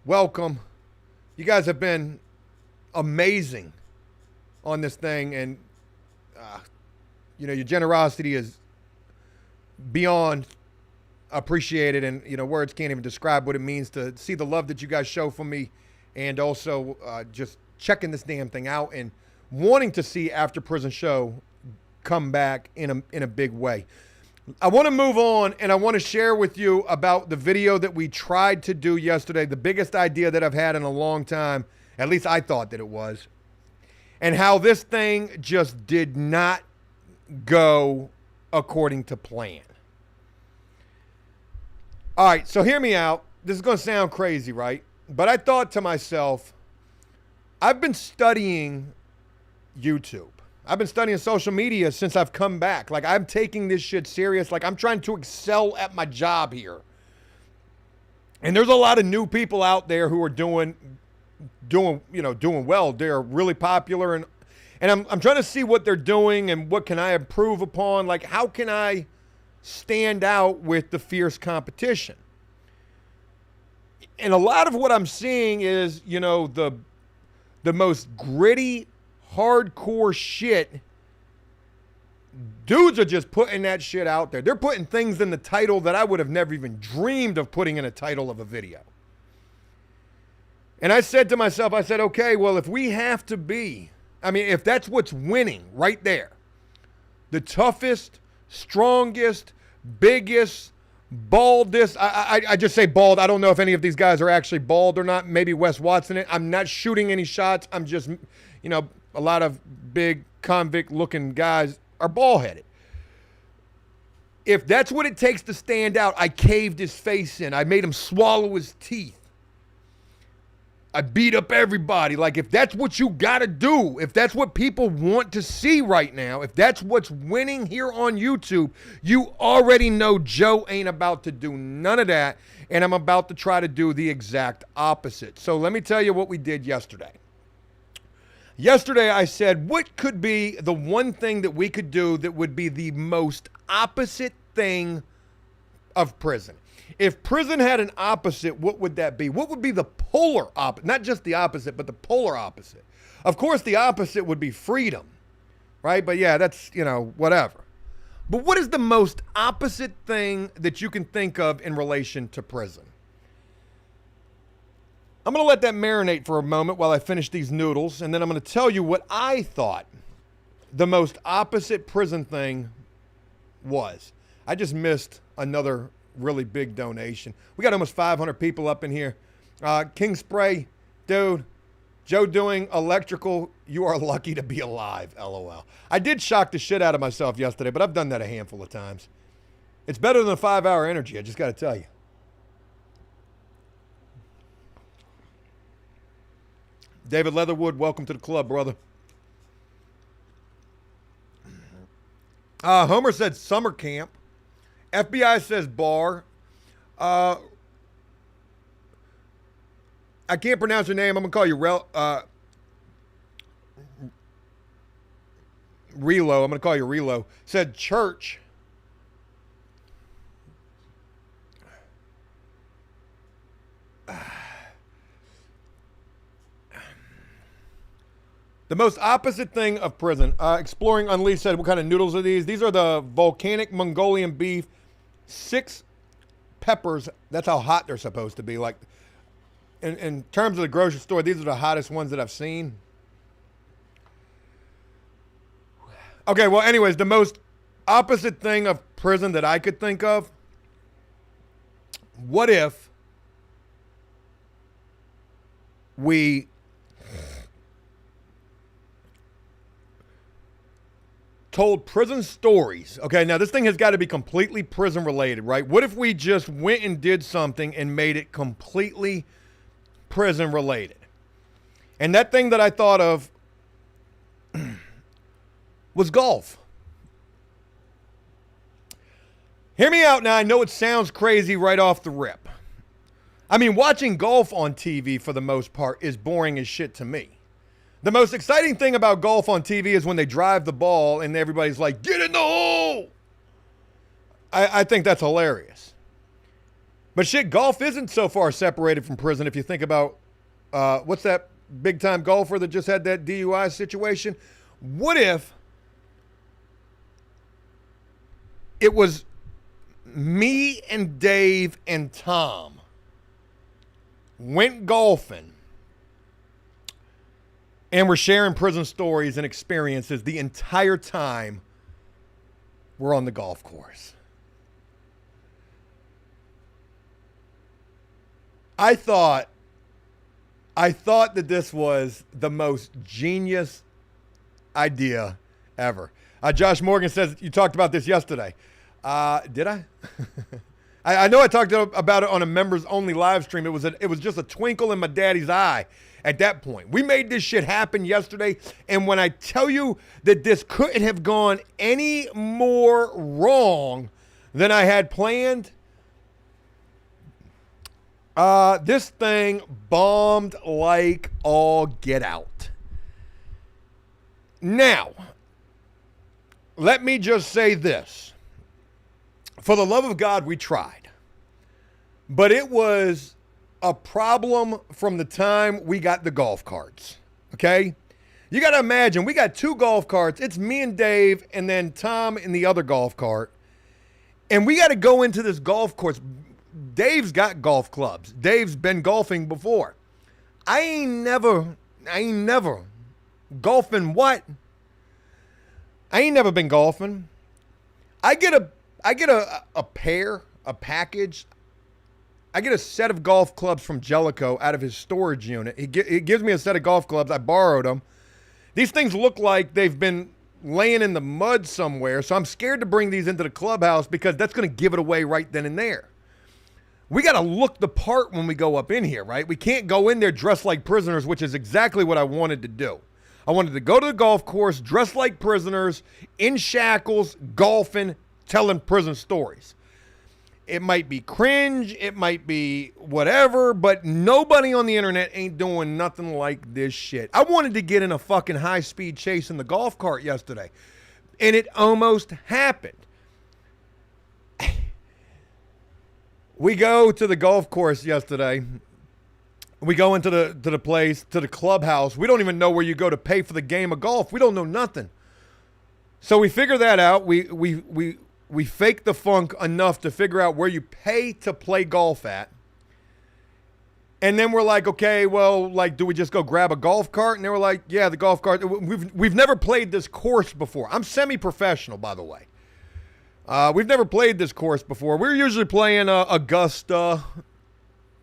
welcome. You guys have been amazing on this thing, and your generosity is beyond appreciated, and words can't even describe what it means to see the love that you guys show for me, and also just checking this damn thing out and wanting to see After Prison Show come back in a big way. I want to move on, and I want to share with you about the video that we tried to do yesterday, the biggest idea that I've had in a long time, at least I thought that it was, and how this thing just did not go according to plan. All right, so hear me out. This is going to sound crazy, right? But I thought to myself, I've been studying YouTube. I've been studying social media since I've come back. Like, I'm taking this shit serious. Like, I'm trying to excel at my job here. And there's a lot of new people out there who are doing well. They're really popular, and I'm trying to see what they're doing and what can I improve upon. Like, how can I stand out with the fierce competition? And a lot of what I'm seeing is, the most gritty, hardcore shit. Dudes are just putting that shit out there. They're putting things in the title that I would have never even dreamed of putting in a title of a video. And I said to myself, okay, well, if we have to be, if that's what's winning right there, the toughest, strongest, biggest, baldest, I just say bald. I don't know if any of these guys are actually bald or not. Maybe Wes Watson it. I'm not shooting any shots. I'm just, a lot of big convict looking guys are bald headed. If that's what it takes to stand out, I caved his face in. I made him swallow his teeth. I beat up everybody. Like, if that's what you got to do, if that's what people want to see right now, if that's what's winning here on YouTube, you already know Joe ain't about to do none of that, and I'm about to try to do the exact opposite. So let me tell you what we did yesterday. Yesterday, I said, what could be the one thing that we could do that would be the most opposite thing of prison? If prison had an opposite, what would that be? What would be the polar opposite? Not just the opposite, but the polar opposite. Of course, the opposite would be freedom, right? But yeah, that's, whatever. But what is the most opposite thing that you can think of in relation to prison? I'm going to let that marinate for a moment while I finish these noodles, and then I'm going to tell you what I thought the most opposite prison thing was. I just missed another really big donation. We got almost 500 people up in here. King Spray, dude, Joe doing electrical, you are lucky to be alive, LOL. I did shock the shit out of myself yesterday, but I've done that a handful of times. It's better than a 5-hour energy, I just got to tell you. David Leatherwood, welcome to the club, brother. Homer said summer camp. FBI says bar. I can't pronounce your name. I'm going to call you Relo. I'm going to call you Relo. Said church. The most opposite thing of prison. Exploring Unleashed said, what kind of noodles are these? These are the volcanic Mongolian beef. 6 peppers. That's how hot they're supposed to be. Like, in terms of the grocery store, these are the hottest ones that I've seen. Okay, well, anyways, the most opposite thing of prison that I could think of. What if we told prison stories? Okay, now this thing has got to be completely prison related, right? What if we just went and did something and made it completely prison related? And that thing that I thought of was golf. Hear me out now. I know it sounds crazy right off the rip. I mean, watching golf on TV for the most part is boring as shit to me. The most exciting thing about golf on TV is when they drive the ball and everybody's like, get in the hole. I think that's hilarious. But shit, golf isn't so far separated from prison if you think about, what's that big time golfer that just had that DUI situation? What if it was me and Dave and Tom went golfing and we're sharing prison stories and experiences the entire time we're on the golf course? I thought that this was the most genius idea ever. Josh Morgan says you talked about this yesterday. Did I? I know I talked about it on a members only live stream. It was just a twinkle in my daddy's eye at that point. We made this shit happen yesterday, and when I tell you that this couldn't have gone any more wrong than I had planned, this thing bombed like all get out. Now, let me just say this. For the love of God, we tried. But it was a problem from the time we got the golf carts. Okay? You got to imagine, we got 2 golf carts. It's me and Dave and then Tom in the other golf cart. And we got to go into this golf course. Dave's got golf clubs. Dave's been golfing before. I ain't never golfing what? I ain't never been golfing. I get a package. I get a set of golf clubs from Jellicoe out of his storage unit. He gives me a set of golf clubs. I borrowed them. These things look like they've been laying in the mud somewhere, so I'm scared to bring these into the clubhouse because that's going to give it away right then and there. We got to look the part when we go up in here, right? We can't go in there dressed like prisoners, which is exactly what I wanted to do. I wanted to go to the golf course, dressed like prisoners, in shackles, golfing, telling prison stories. It might be cringe, it might be whatever, but nobody on the internet ain't doing nothing like this shit. I wanted to get in a fucking high-speed chase in the golf cart yesterday, and it almost happened. We go to the golf course yesterday. We go into the place, to the clubhouse. We don't even know where you go to pay for the game of golf. We don't know nothing. So we figure that out. We fake the funk enough to figure out where you pay to play golf at. And then we're like, okay, well, like, do we just go grab a golf cart? And they were like, yeah, the golf cart. We've never played this course before. I'm semi-professional, by the way. We've never played this course before. We're usually playing Augusta.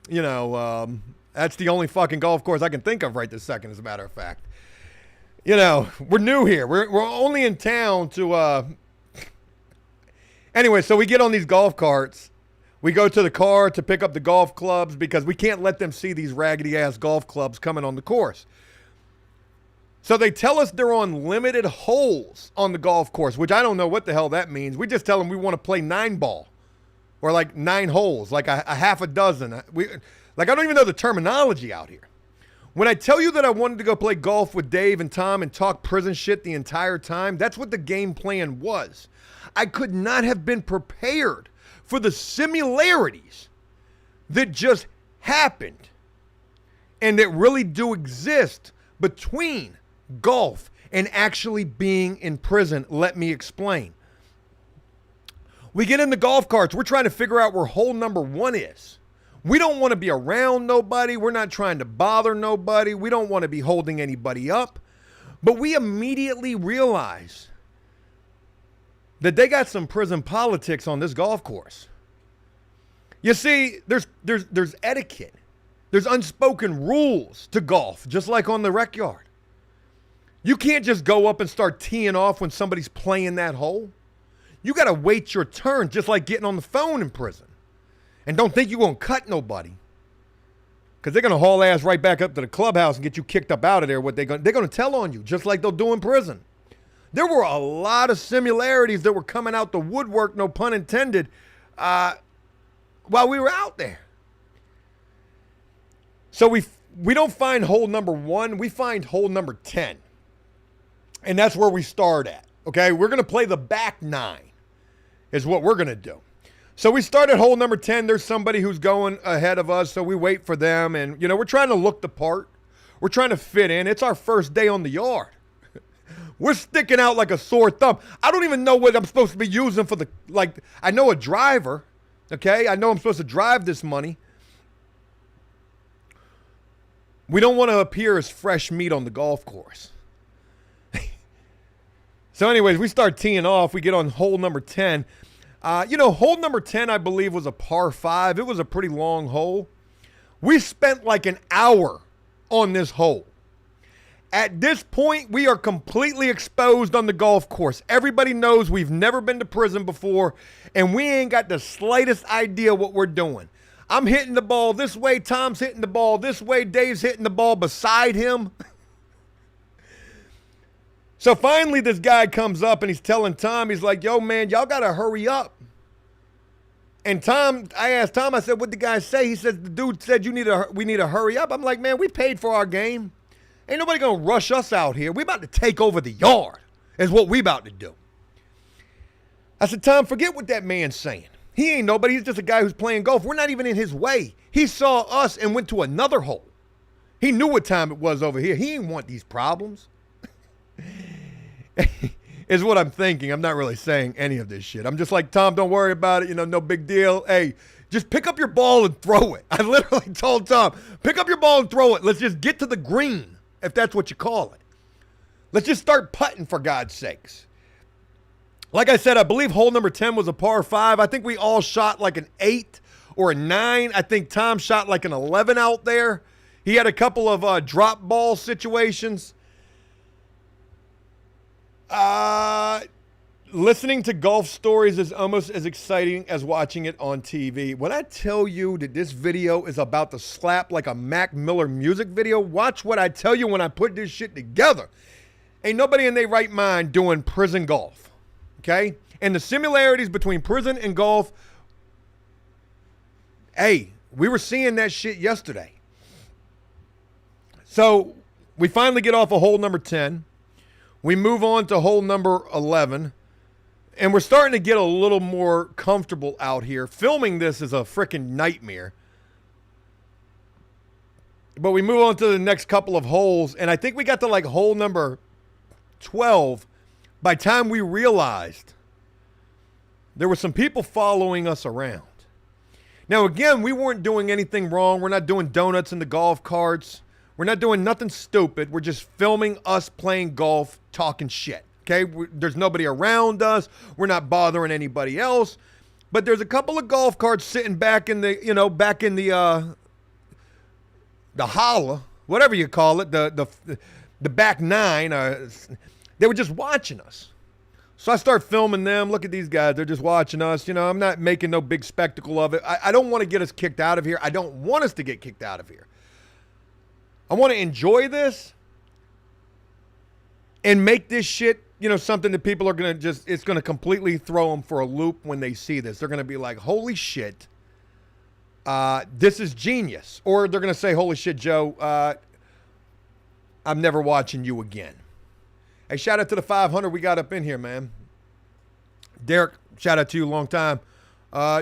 You know, that's the only fucking golf course I can think of right this second, as a matter of fact. You know, we're new here. We're only in town to... Anyway, so we get on these golf carts. We go to the car to pick up the golf clubs because we can't let them see these raggedy-ass golf clubs coming on the course. So they tell us they're on limited holes on the golf course, which I don't know what the hell that means. We just tell them we want to play 9-ball or like 9 holes, like a half a dozen. I don't even know the terminology out here. When I tell you that I wanted to go play golf with Dave and Tom and talk prison shit the entire time, that's what the game plan was. I could not have been prepared for the similarities that just happened and that really do exist between golf and actually being in prison. Let me explain. We get in the golf carts. We're trying to figure out where hole number 1 is. We don't want to be around nobody. We're not trying to bother nobody. We don't want to be holding anybody up. But we immediately realize that they got some prison politics on this golf course. You see, there's etiquette. There's unspoken rules to golf, just like on the rec yard. You can't just go up and start teeing off when somebody's playing that hole. You got to wait your turn, just like getting on the phone in prison. And don't think you're going to cut nobody. Because they're going to haul ass right back up to the clubhouse and get you kicked up out of there. They're going to tell on you, just like they'll do in prison. There were a lot of similarities that were coming out the woodwork, no pun intended, while we were out there. So we don't find hole number 1, we find hole number 10. And that's where we start at, okay? We're going to play the back 9 is what we're going to do. So we start at hole number 10. There's somebody who's going ahead of us, so we wait for them. And, you know, we're trying to look the part. We're trying to fit in. It's our first day on the yard. We're sticking out like a sore thumb. I don't even know what I'm supposed to be using for the, like, I know a driver, okay? I know I'm supposed to drive this money. We don't want to appear as fresh meat on the golf course. So anyways, we start teeing off. We get on hole number 10. You know, hole number 10, I believe, was a par 5. It was a pretty long hole. We spent like an hour on this hole. At this point, we are completely exposed on the golf course. Everybody knows we've never been to prison before, and we ain't got the slightest idea what we're doing. I'm hitting the ball this way. Tom's hitting the ball this way. Dave's hitting the ball beside him. So finally, this guy comes up, and he's telling Tom, he's like, yo, man, y'all got to hurry up. And Tom, I asked Tom, I said, what'd the guy say? He said, the dude said we need to hurry up. I'm like, man, we paid for our game. Ain't nobody going to rush us out here. We about to take over the yard is what we about to do. I said, Tom, forget what that man's saying. He ain't nobody. He's just a guy who's playing golf. We're not even in his way. He saw us and went to another hole. He knew what time it was over here. He ain't want these problems. Is what I'm thinking. I'm not really saying any of this shit. I'm just like, Tom, don't worry about it. You know, no big deal. Hey, just pick up your ball and throw it. I literally told Tom, pick up your ball and throw it. Let's just get to the green, if that's what you call it. Let's just start putting, for God's sakes. Like I said, I believe hole number 10 was a par 5. I think we all shot like an 8 or a 9. I think Tom shot like an 11 out there. He had a couple of drop ball situations. Listening to golf stories is almost as exciting as watching it on TV. When I tell you that this video is about to slap like a Mac Miller music video, watch what I tell you when I put this shit together. Ain't nobody in their right mind doing prison golf, okay? And the similarities between prison and golf, hey, we were seeing that shit yesterday. So we finally get off of hole number 10. We move on to hole number 11, and we're starting to get a little more comfortable out here. Filming this is a freaking nightmare. But we move on to the next couple of holes, and I think we got to like hole number 12 by the time we realized there were some people following us around. Now, again, we weren't doing anything wrong. We're not doing donuts in the golf carts. We're not doing nothing stupid. We're just filming us playing golf, talking shit, okay? There's nobody around us. We're not bothering anybody else. But there's a couple of golf carts sitting back in the, you know, back in the holla, whatever you call it, the back 9. They were just watching us. So I start filming them. Look at these guys. They're just watching us. You know, I'm not making no big spectacle of it. I don't want to get us kicked out of here. I don't want us to get kicked out of here. I want to enjoy this and make this shit, you know, something that people are going to just, it's going to completely throw them for a loop when they see this. They're going to be like, holy shit, this is genius. Or they're going to say, holy shit, Joe, I'm never watching you again. Hey, shout out to the 500 we got up in here, man. Derek, shout out to you, long time.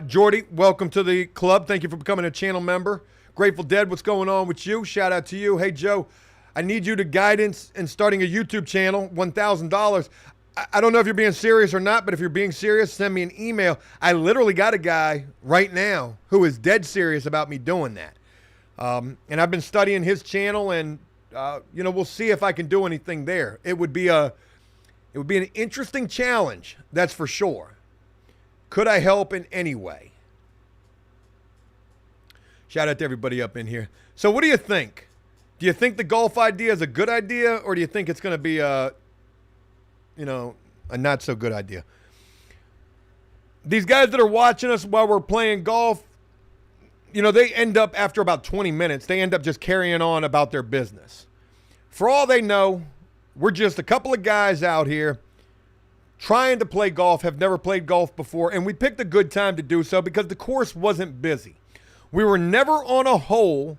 Jordy, welcome to the club. Thank you for becoming a channel member. Grateful Dead, what's going on with you? Shout out to you. Hey, Joe, I need you to guidance in starting a YouTube channel, $1,000. I don't know if you're being serious or not, but if you're being serious, send me an email. I literally got a guy right now who is dead serious about me doing that. And I've been studying his channel, and, you know, we'll see if I can do anything there. It would be an interesting challenge, that's for sure. Could I help in any way? Shout out to everybody up in here. So what do you think? Do you think the golf idea is a good idea, or do you think it's going to be a, you know, a not so good idea? These guys that are watching us while we're playing golf, you know, they end up, after about 20 minutes, they end up just carrying on about their business. For all they know, we're just a couple of guys out here trying to play golf, have never played golf before, and we picked a good time to do so because the course wasn't busy. We were never on a hole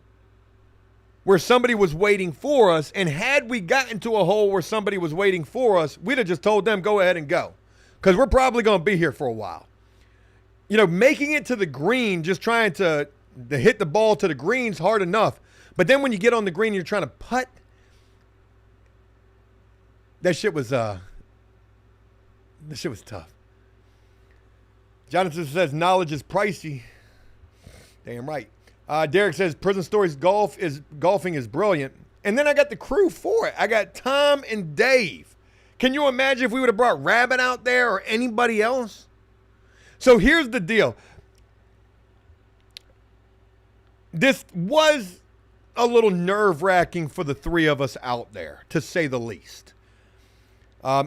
where somebody was waiting for us, and had we gotten to a hole where somebody was waiting for us, we'd have just told them, go ahead and go, because we're probably going to be here for a while. You know, making it to the green, just trying to hit the ball to the green's hard enough, but then when you get on the green, you're trying to putt. That shit was tough. Jonathan says knowledge is pricey. Damn right. Derek says Prison Stories golfing is brilliant. And then I got the crew for it. I got Tom and Dave. Can you imagine if we would have brought Rabbit out there or anybody else? So here's the deal. This was a little nerve-wracking for the three of us out there, to say the least.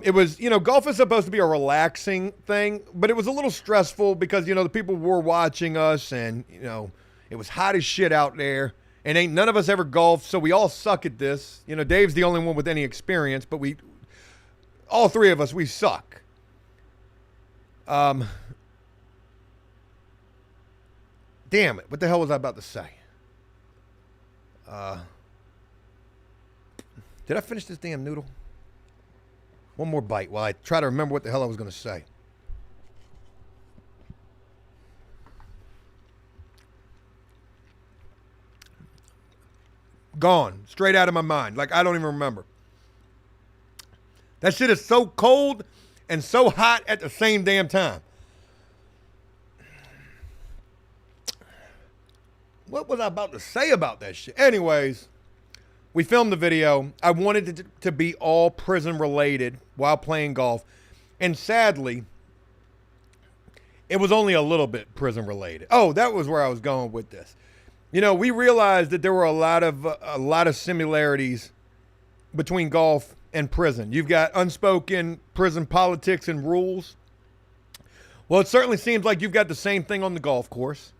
It was, you know, golf is supposed to be a relaxing thing, but it was a little stressful because, you know, the people were watching us and, you know, it was hot as shit out there and ain't none of us ever golfed, so we all suck at this. You know, Dave's the only one with any experience, but all three of us, we suck. Damn it. What the hell was I about to say? Did I finish this damn noodle? One more bite while I try to remember what the hell I was going to say. Gone. Straight out of my mind. Like, I don't even remember. That shit is so cold and so hot at the same damn time. What was I about to say about that shit? Anyways, we filmed the video. I wanted it to be all prison related while playing golf. And sadly, it was only a little bit prison related. Oh, that was where I was going with this. You know, we realized that there were a lot of similarities between golf and prison. You've got unspoken prison politics and rules. Well, it certainly seems like you've got the same thing on the golf course.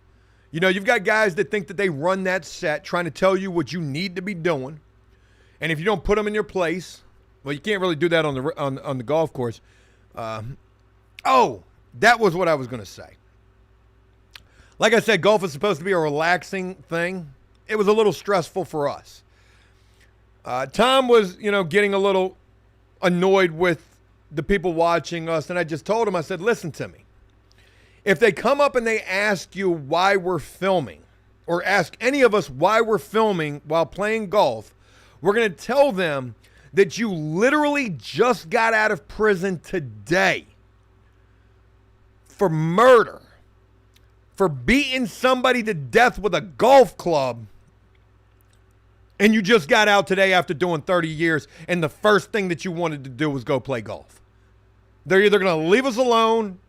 You know, you've got guys that think that they run that set, trying to tell you what you need to be doing. And if you don't put them in your place, well, you can't really do that on the golf course. Oh, that was what I was going to say. Like I said, golf is supposed to be a relaxing thing. It was a little stressful for us. Tom was, you know, getting a little annoyed with the people watching us. And I just told him, I said, listen to me. If they come up and they ask you why we're filming, or ask any of us why we're filming while playing golf, we're going to tell them that you literally just got out of prison today for murder, for beating somebody to death with a golf club, and you just got out today after doing 30 years, and the first thing that you wanted to do was go play golf. They're either going to leave us alone,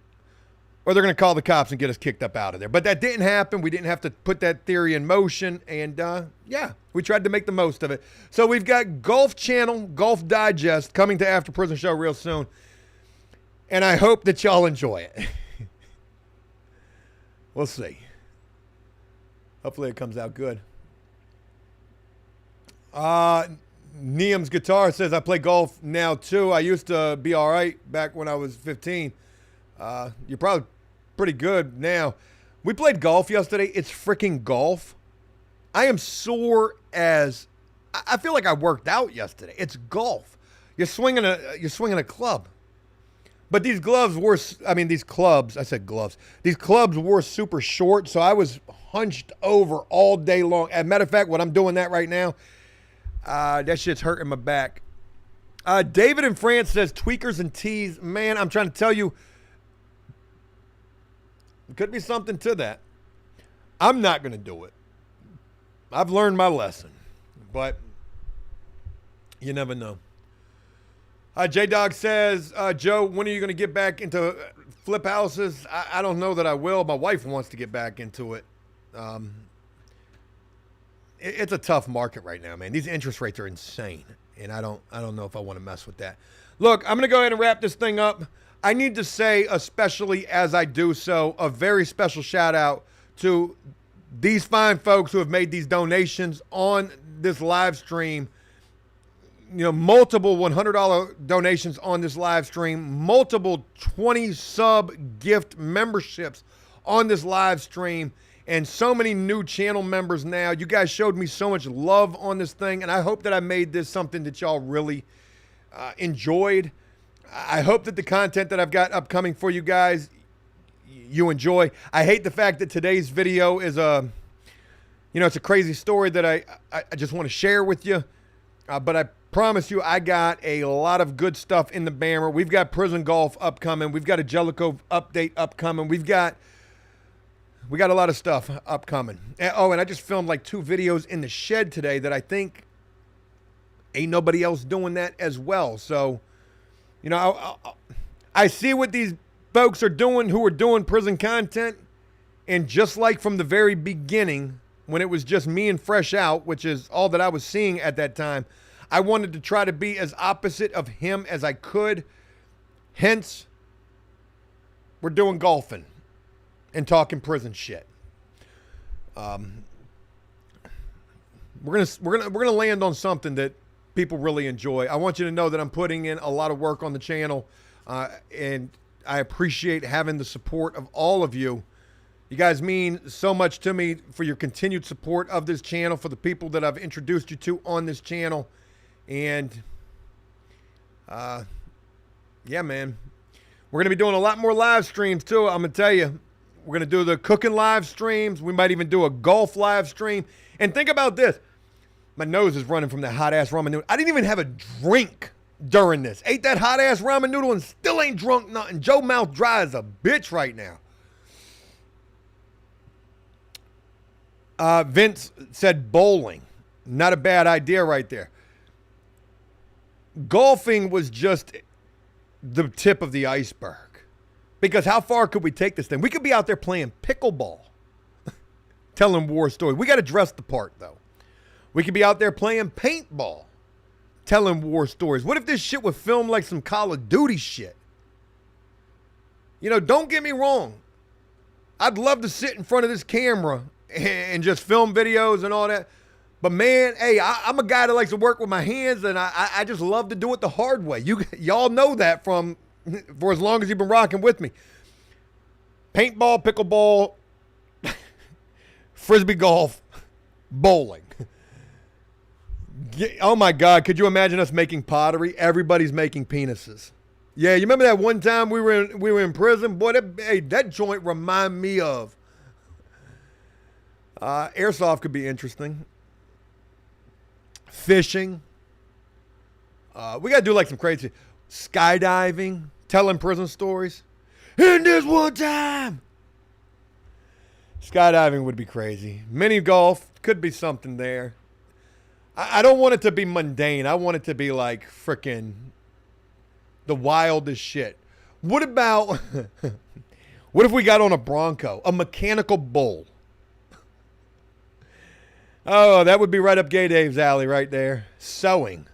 or they're going to call the cops and get us kicked up out of there. But that didn't happen. We didn't have to put that theory in motion. And, yeah, we tried to make the most of it. So we've got Golf Channel, Golf Digest coming to After Prison Show real soon. And I hope that y'all enjoy it. We'll see. Hopefully it comes out good. Niam's Guitar says, I play golf now, too. I used to be all right back when I was 15. You're probably pretty good now. We played golf yesterday. It's freaking golf. I am sore as I feel like I worked out yesterday. It's golf. You're swinging a club. But these gloves were, these clubs, I said gloves. These clubs were super short, so I was hunched over all day long. As a matter of fact, when I'm doing that right now, that shit's hurting my back. David in France says tweakers and tees. Man, I'm trying to tell you, could be something to that. I'm not going to do it. I've learned my lesson, but you never know. J-Dog says, Joe, when are you going to get back into flip houses? I don't know that I will. My wife wants to get back into it. It's a tough market right now, man. These interest rates are insane, and I don't know if I want to mess with that. Look, I'm going to go ahead and wrap this thing up. I need to say, especially as I do so, a very special shout out to these fine folks who have made these donations on this live stream. multiple $100 donations on this live stream, multiple 20 sub gift memberships on this live stream, and so many new channel members now. You guys showed me so much love on this thing, and I hope that I made this something that y'all really enjoyed. I hope that the content that I've got upcoming for you guys, you enjoy. I hate the fact that today's video is it's a crazy story that I just want to share with you. But I promise you, I got a lot of good stuff in the banner. We've got prison golf upcoming. We've got a Jellicoe update upcoming. We got a lot of stuff upcoming. Oh, and I just filmed like 2 videos in the shed today that I think ain't nobody else doing that as well. So, I see what these folks are doing who are doing prison content. And just like from the very beginning, when it was just me and Fresh Out, which is all that I was seeing at that time, I wanted to try to be as opposite of him as I could. Hence, we're doing golfing and talking prison shit. We're gonna land on something that people really enjoy. I want you to know that I'm putting in a lot of work on the channel, and I appreciate having the support of all of you. You guys mean so much to me for your continued support of this channel, for the people that I've introduced you to on this channel. And, yeah, man, we're going to be doing a lot more live streams too. I'm going to tell you, we're going to do the cooking live streams. We might even do a golf live stream. And think about this. My nose is running from that hot ass ramen noodle. I didn't even have a drink during this. Ate that hot ass ramen noodle and still ain't drunk nothing. Joe mouth dry as a bitch right now. Vince said bowling. Not a bad idea right there. Golfing was just the tip of the iceberg. Because how far could we take this thing? We could be out there playing pickleball. Telling war stories. We got to dress the part, though. We could be out there playing paintball. Telling war stories. What if this shit was filmed like some Call of Duty shit? Don't get me wrong. I'd love to sit in front of this camera and just film videos and all that. But man, hey, I'm a guy that likes to work with my hands, and I just love to do it the hard way. Y'all know that for as long as you've been rocking with me. Paintball, pickleball, frisbee golf, bowling. Oh my God, could you imagine us making pottery? Everybody's making penises. Yeah, you remember that one time we were in prison? Boy, that joint remind me of. Airsoft could be interesting. Fishing. We got to do like some crazy skydiving, telling prison stories. In this one time. Skydiving would be crazy. Mini golf could be something there. I don't want it to be mundane. I want it to be like freaking the wildest shit. What about, what if we got on a Bronco, a mechanical bull? Oh, that would be right up Gay Dave's alley right there. Sewing.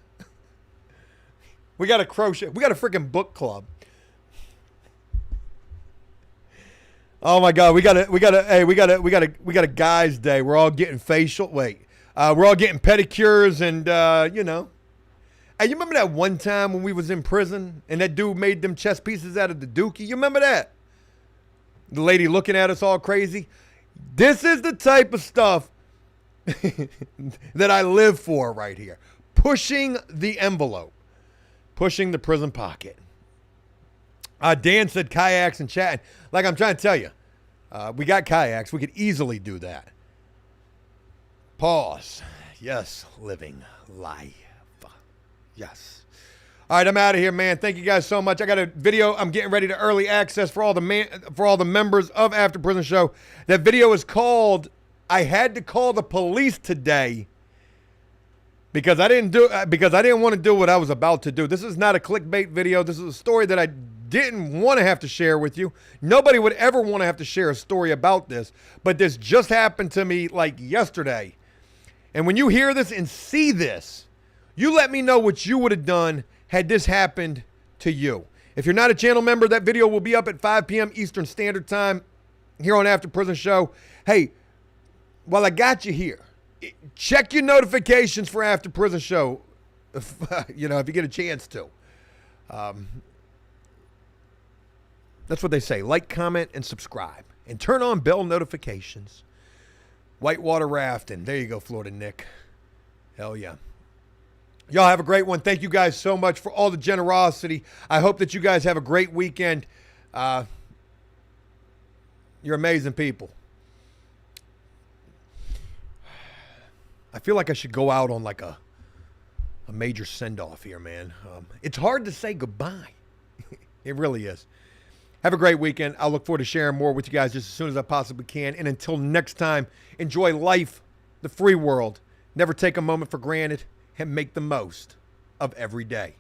We got a crochet. We got a freaking book club. Oh my God, we got a guys' day. We're all getting facial. We're all getting pedicures and Hey, you remember that one time when we was in prison and that dude made them chess pieces out of the dookie? You remember that? The lady looking at us all crazy. This is the type of stuff that I live for right here. Pushing the envelope. Pushing the prison pocket. Dan said kayaks and chatting. Like I'm trying to tell you, we got kayaks. We could easily do that. Pause. Yes, living life. Yes. All right, I'm out of here, man. Thank you guys so much. I got a video I'm getting ready to early access for all the members of After Prison Show. That video is called "I Had to Call the Police Today" because I didn't want to do what I was about to do. This is not a clickbait video. This is a story that I didn't want to have to share with you. Nobody would ever want to have to share a story about this, but this just happened to me like yesterday. And when you hear this and see this, you let me know what you would have done had this happened to you. If you're not a channel member, that video will be up at 5 p.m. Eastern Standard Time here on After Prison Show. Hey, while I got you here, check your notifications for After Prison Show. if you get a chance to. That's what they say. Like, comment, and subscribe. And turn on bell notifications. Whitewater rafting. There you go, Florida Nick. Hell yeah. Y'all have a great one. Thank you guys so much for all the generosity. I hope that you guys have a great weekend. You're amazing people. I feel like I should go out on like a major send-off here, man. It's hard to say goodbye. It really is. Have a great weekend. I'll look forward to sharing more with you guys just as soon as I possibly can. And until next time, enjoy life, the free world. Never take a moment for granted, and make the most of every day.